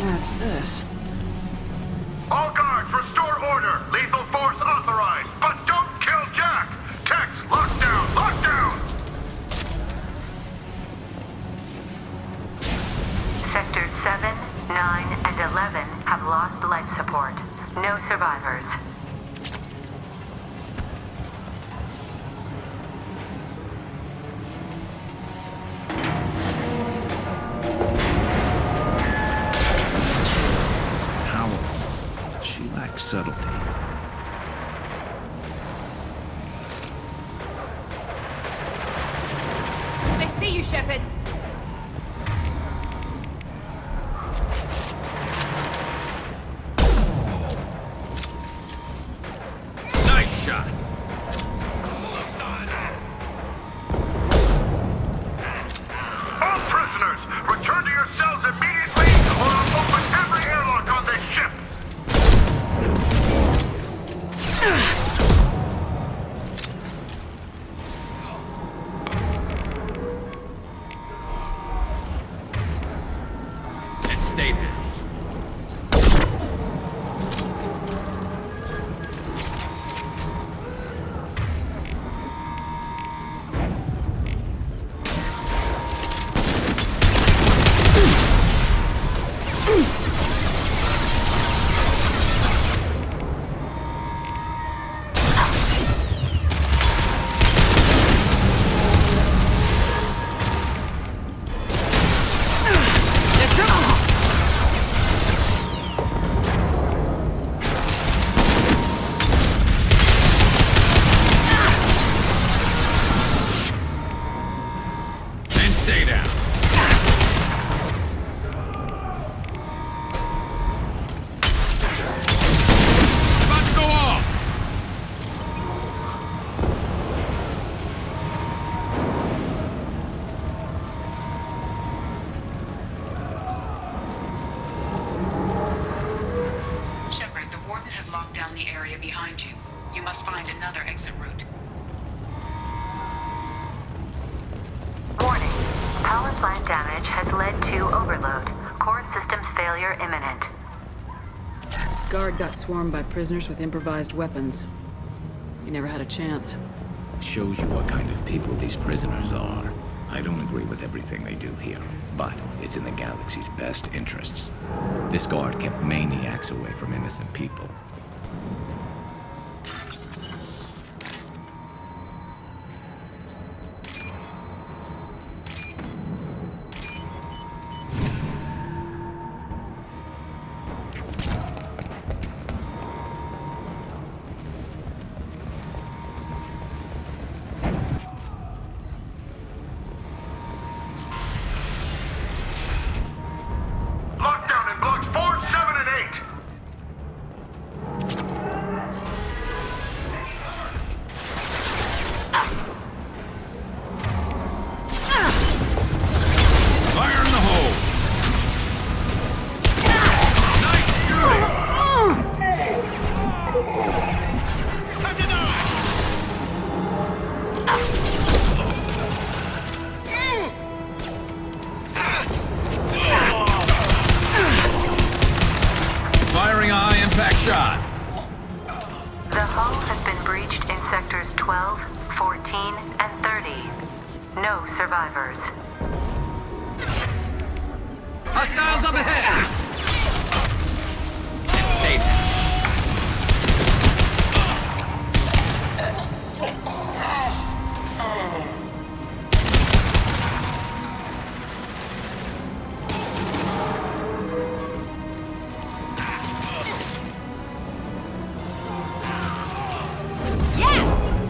What's this? All guards, restore order! Lethal force authorized, but don't kill Jack! Tex, lockdown! Lockdown! Sectors 7, 9, and 11 have lost life support. No survivors. Powerful. She lacks subtlety. I see you, Shepard. Nice shot. All prisoners, return to your cells immediately, or I'll open every airlock on this ship! And stay there. And stay down. About to go off. Shepard, the Warden has locked down the area behind you. You must find another exit route. Warning. Power plant damage has led to overload. Core systems failure imminent. This guard got swarmed by prisoners with improvised weapons. He never had a chance. Shows you what kind of people these prisoners are. I don't agree with everything they do here, but it's in the galaxy's best interests. This guard kept maniacs away from innocent people. Lockdown in blocks 4, 7, and 8! Fire in the hole! Nice Firing a high-impact shot. The hull has been breached in sectors 12, 14, and 30. No survivors. Hostiles up ahead! And stay down.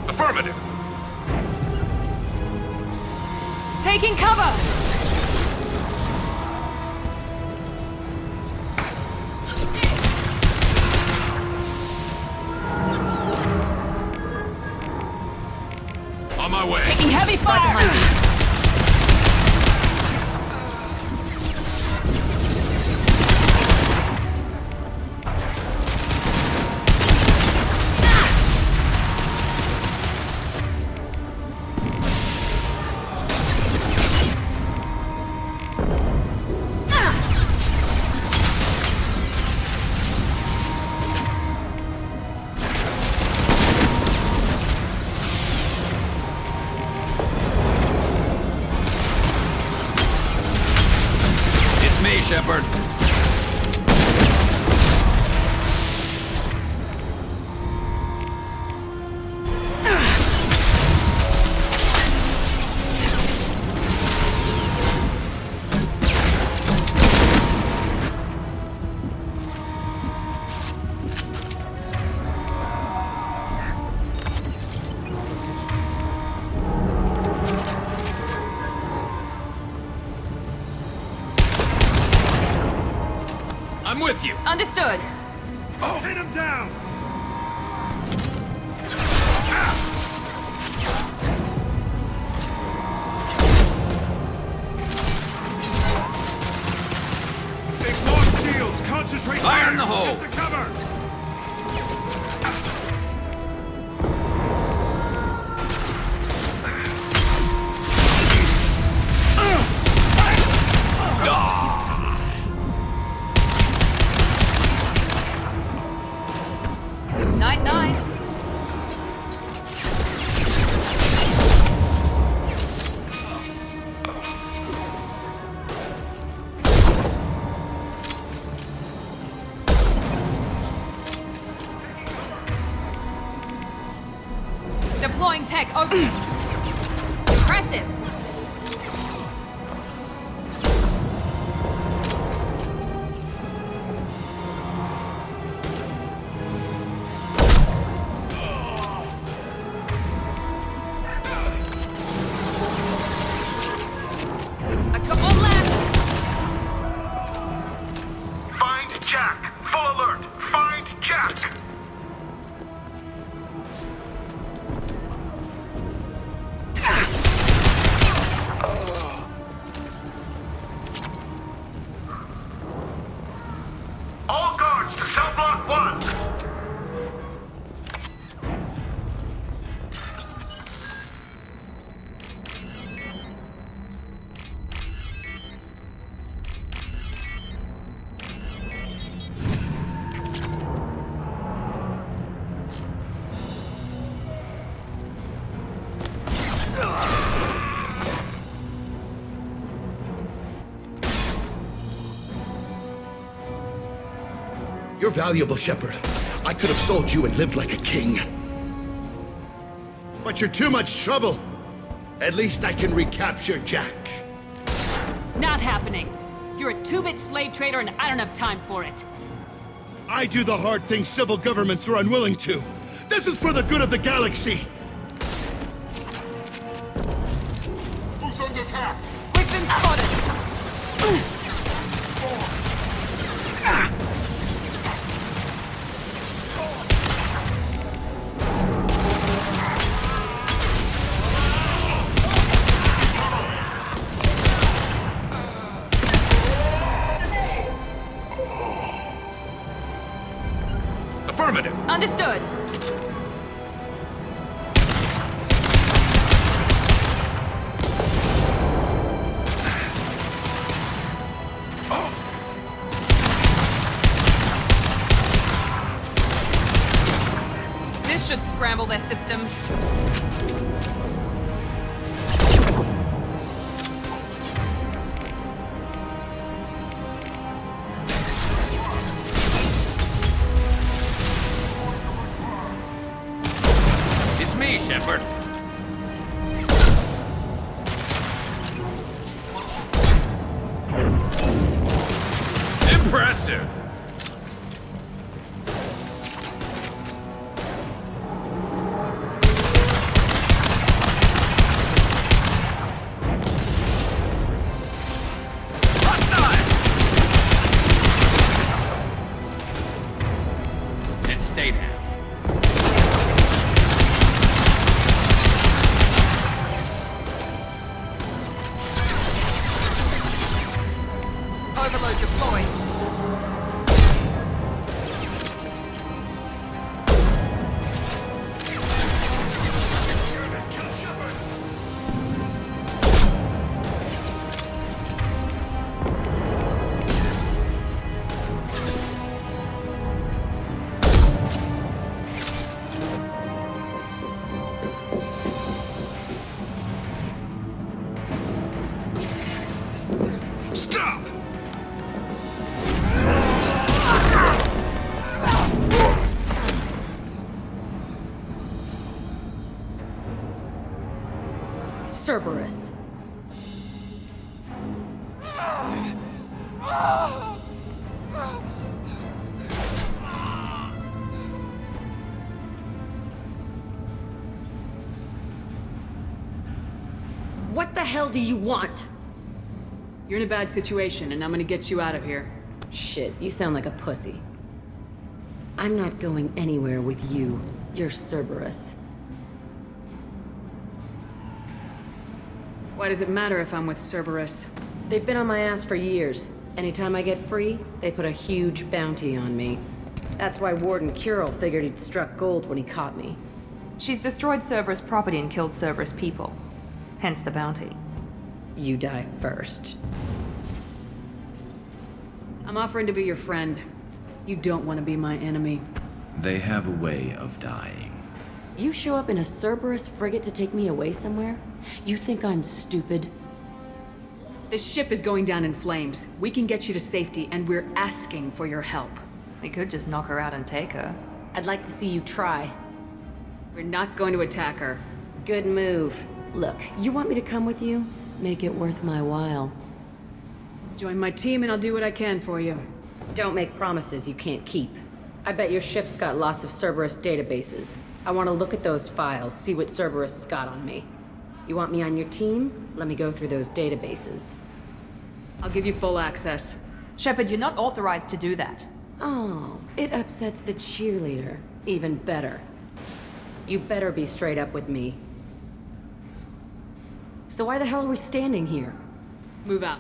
Affirmative! Taking cover! On my way. Taking heavy fire! Shepard. I'm with you. Understood. Oh, hit him down! Ignore shields! Concentrate Fire in there. the hole. Get to cover! Night, night. Deploying tech over. Impressive. A couple left. Find Jack! Full alert! Find Jack! All guards to cell block 1! You're valuable, Shepard. I could have sold you and lived like a king. But you're too much trouble. At least I can recapture Jack. Not happening. You're a two-bit slave trader and I don't have time for it. I do the hard things civil governments are unwilling to. This is for the good of the galaxy. Who's under attack? We've been spotted. Affirmative. Understood. This should scramble their systems. It's me, Shepard. Impressive. And stay down. Overload deployed. Cerberus. What the hell do you want? You're in a bad situation, and I'm gonna get you out of here. Shit, you sound like a pussy. I'm not going anywhere with you. You're Cerberus. Why does it matter if I'm with Cerberus? They've been on my ass for years. Anytime I get free, they put a huge bounty on me. That's why Warden Curel figured he'd struck gold when he caught me. She's destroyed Cerberus property and killed Cerberus people. Hence the bounty. You die first. I'm offering to be your friend. You don't want to be my enemy. They have a way of dying. You show up in a Cerberus frigate to take me away somewhere? You think I'm stupid? The ship is going down in flames. We can get you to safety, and we're asking for your help. We could just knock her out and take her. I'd like to see you try. We're not going to attack her. Good move. Look, you want me to come with you? Make it worth my while. Join my team and I'll do what I can for you. Don't make promises you can't keep. I bet your ship's got lots of Cerberus databases. I want to look at those files, see what Cerberus has got on me. You want me on your team? Let me go through those databases. I'll give you full access. Shepard, you're not authorized to do that. Oh, it upsets the cheerleader. Even better. You better be straight up with me. So why the hell are we standing here? Move out.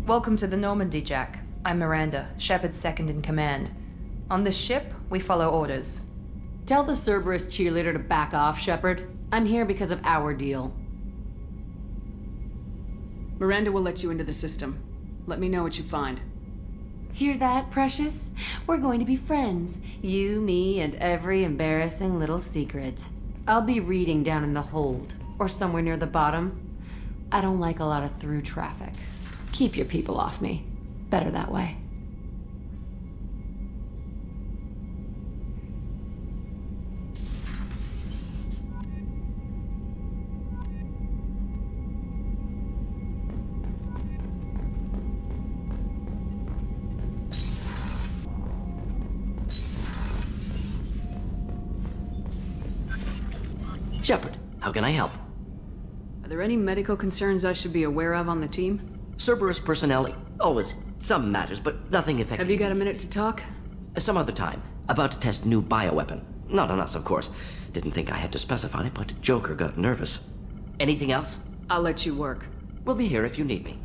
Welcome to the Normandy, Jack. I'm Miranda, Shepard's second in command. On this ship, we follow orders. Tell the Cerberus cheerleader to back off, Shepard. I'm here because of our deal. Miranda will let you into the system. Let me know what you find. Hear that, Precious? We're going to be friends. You, me, and every embarrassing little secret. I'll be reading down in the hold, or somewhere near the bottom. I don't like a lot of through traffic. Keep your people off me. Better that way. Shepard, how can I help? Are there any medical concerns I should be aware of on the team? Cerberus personnel, always some matters, but nothing effective. Have you got a minute to talk? Some other time. About to test new bioweapon. Not on us, of course. Didn't think I had to specify, but Joker got nervous. Anything else? I'll let you work. We'll be here if you need me.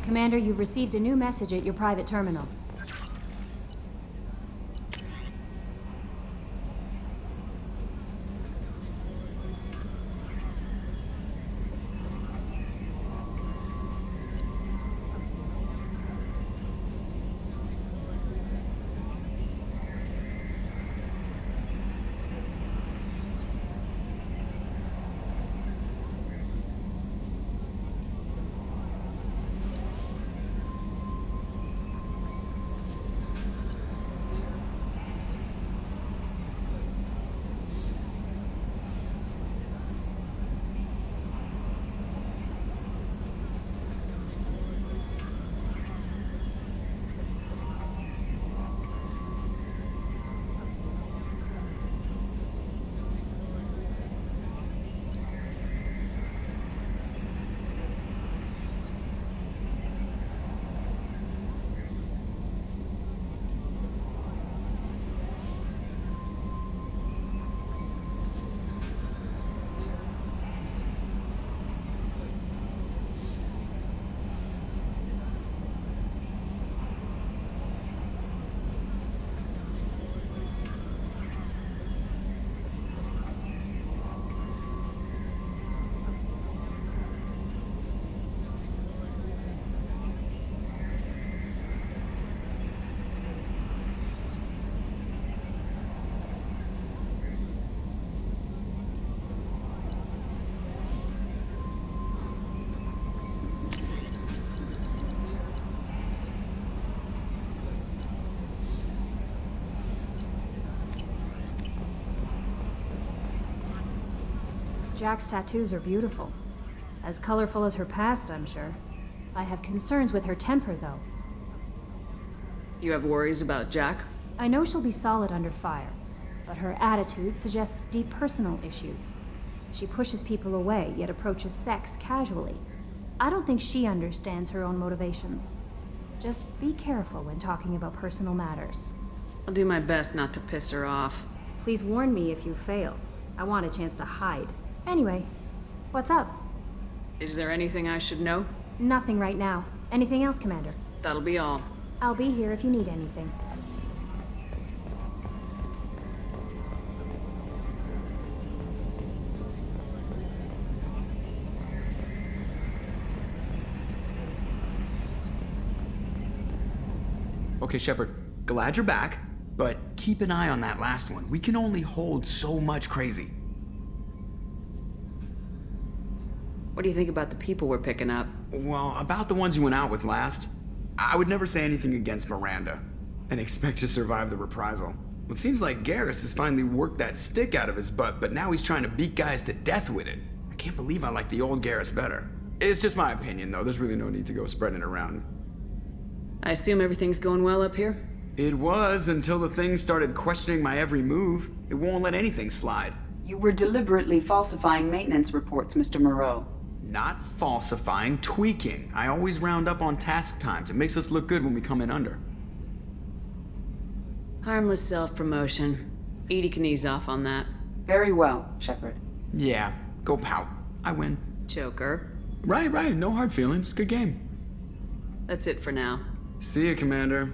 Commander, you've received a new message at your private terminal. Jack's tattoos are beautiful. As colorful as her past, I'm sure. I have concerns with her temper, though. You have worries about Jack? I know she'll be solid under fire, but her attitude suggests deep personal issues. She pushes people away, yet approaches sex casually. I don't think she understands her own motivations. Just be careful when talking about personal matters. I'll do my best not to piss her off. Please warn me if you fail. I want a chance to hide. Anyway, what's up? Is there anything I should know? Nothing right now. Anything else, Commander? That'll be all. I'll be here if you need anything. Okay, Shepard, glad you're back, but keep an eye on that last one. We can only hold so much crazy. What do you think about the people we're picking up? Well, about the ones you went out with last, I would never say anything against Miranda and expect to survive the reprisal. Well, it seems like Garrus has finally worked that stick out of his butt, but now he's trying to beat guys to death with it. I can't believe I like the old Garrus better. It's just my opinion, though. There's really no need to go spreading it around. I assume everything's going well up here? It was until the thing started questioning my every move. It won't let anything slide. You were deliberately falsifying maintenance reports, Mr. Moreau. Not falsifying, tweaking. I always round up on task times. It makes us look good when we come in under. Harmless self-promotion. Edie can ease off on that. Very well, Shepard. Yeah, go pout. I win. Joker. Right. No hard feelings. Good game. That's it for now. See you, Commander.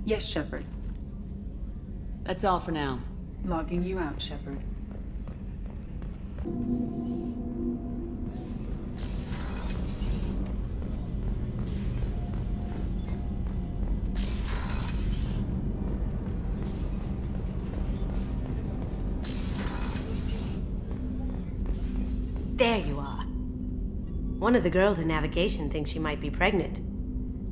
Yes, Shepard. That's all for now. Logging you out, Shepard. There you are. One of the girls in navigation thinks she might be pregnant.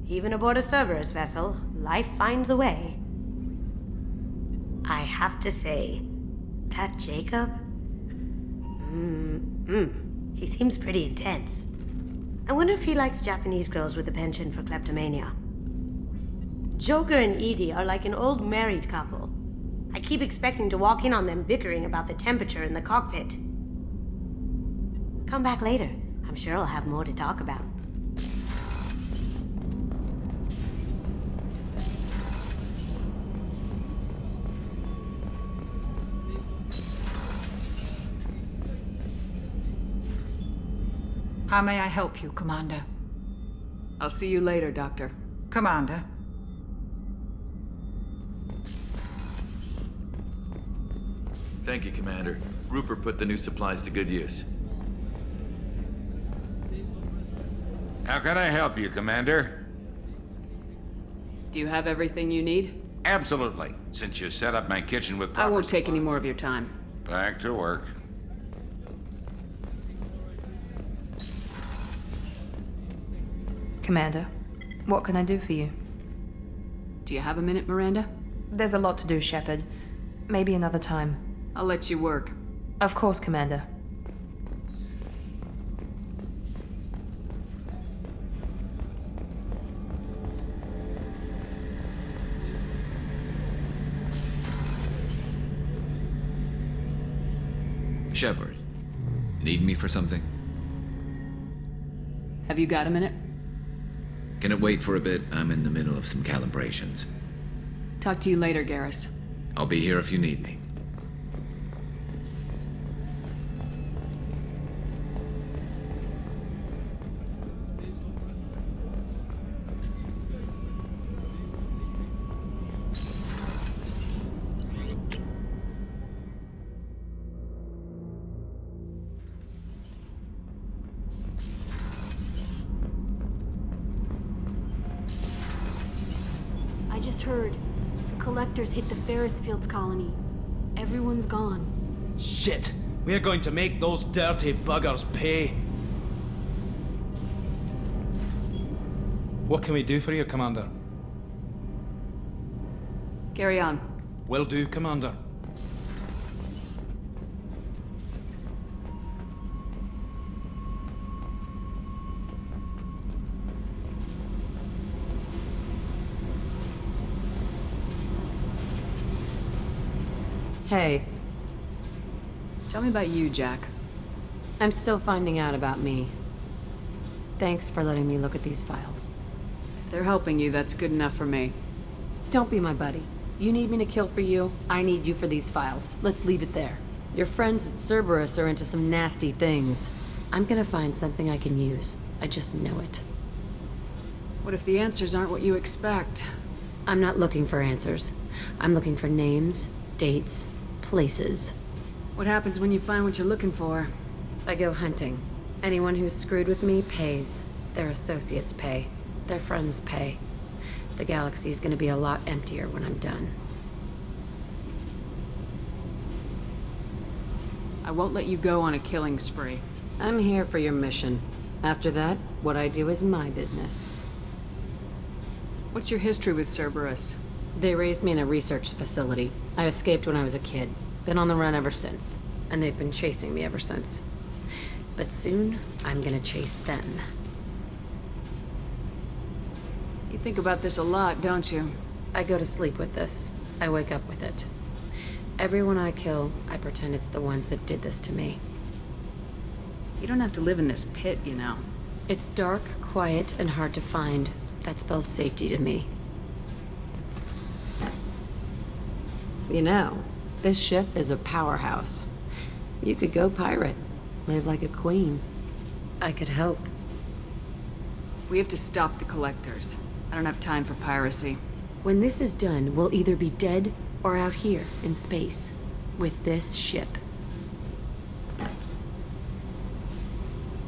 Even aboard a Cerberus vessel, life finds a way. I have to say, that Jacob? He seems pretty intense. I wonder if he likes Japanese girls with a penchant for kleptomania. Joker and Edie are like an old married couple. I keep expecting to walk in on them bickering about the temperature in the cockpit. Come back later. I'm sure I'll have more to talk about. How may I help you, Commander? I'll see you later, Doctor. Commander. Thank you, Commander. Rupert put the new supplies to good use. How can I help you, Commander? Do you have everything you need? Absolutely. Since you set up my kitchen with proper I won't take any more of your time. Back to work. Commander, what can I do for you? Do you have a minute, Miranda? There's a lot to do, Shepard. Maybe another time. I'll let you work. Of course, Commander. Shepard, need me for something? Have you got a minute? Can it wait for a bit? I'm in the middle of some calibrations. Talk to you later, Garrus. I'll be here if you need me. I just heard. The collectors hit the Ferris Fields colony. Everyone's gone. Shit! We're going to make those dirty buggers pay. What can we do for you, Commander? Carry on. Will do, Commander. Hey. Tell me about you, Jack. I'm still finding out about me. Thanks for letting me look at these files. If they're helping you, that's good enough for me. Don't be my buddy. You need me to kill for you, I need you for these files. Let's leave it there. Your friends at Cerberus are into some nasty things. I'm gonna find something I can use. I just know it. What if the answers aren't what you expect? I'm not looking for answers. I'm looking for names, dates, places. What happens when you find what you're looking for? I go hunting. Anyone who's screwed with me pays. Their associates pay. Their friends pay. The galaxy's gonna be a lot emptier when I'm done. I won't let you go on a killing spree. I'm here for your mission. After that, what I do is my business. What's your history with Cerberus? They raised me in a research facility. I escaped when I was a kid. Been on the run ever since. And they've been chasing me ever since. But soon, I'm gonna chase them. You think about this a lot, don't you? I go to sleep with this. I wake up with it. Everyone I kill, I pretend it's the ones that did this to me. You don't have to live in this pit, you know. It's dark, quiet, and hard to find. That spells safety to me. You know, this ship is a powerhouse. You could go pirate. Live like a queen. I could help. We have to stop the collectors. I don't have time for piracy. When this is done, we'll either be dead or out here in space with this ship.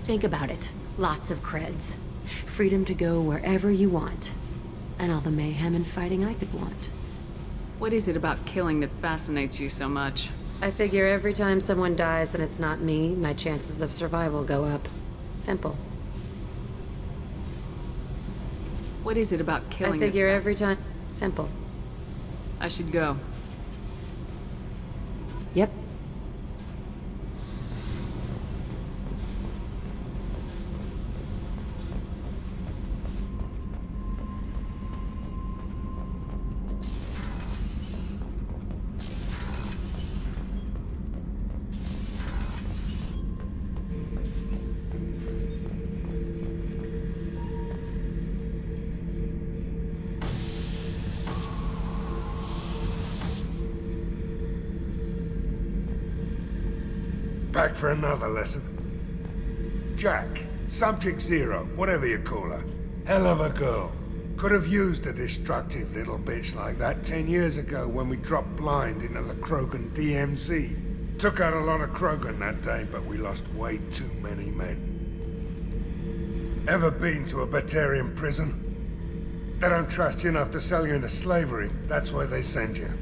Think about it. Lots of creds. Freedom to go wherever you want. And all the mayhem and fighting I could want. What is it about killing that fascinates you so much? I figure every time someone dies and it's not me, my chances of survival go up. Simple. What is it about killing? I figure every time. Simple. I should go. Yep. Back for another lesson. Jack, Subject Zero, whatever you call her. Hell of a girl. Could have used a destructive little bitch like that 10 years ago when we dropped blind into the Krogan DMZ. Took out a lot of Krogan that day, but we lost way too many men. Ever been to a Batarian prison? They don't trust you enough to sell you into slavery. That's where they send you.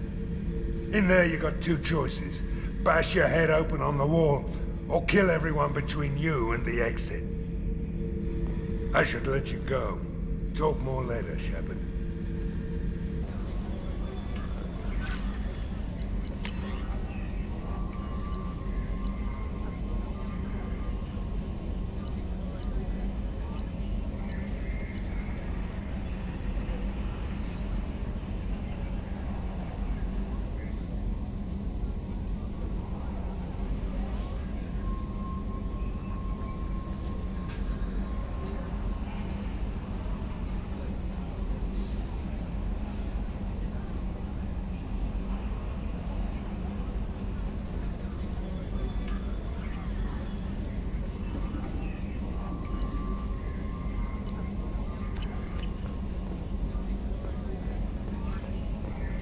In there you got two choices. Bash your head open on the wall, or kill everyone between you and the exit. I should let you go. Talk more later, Shepard.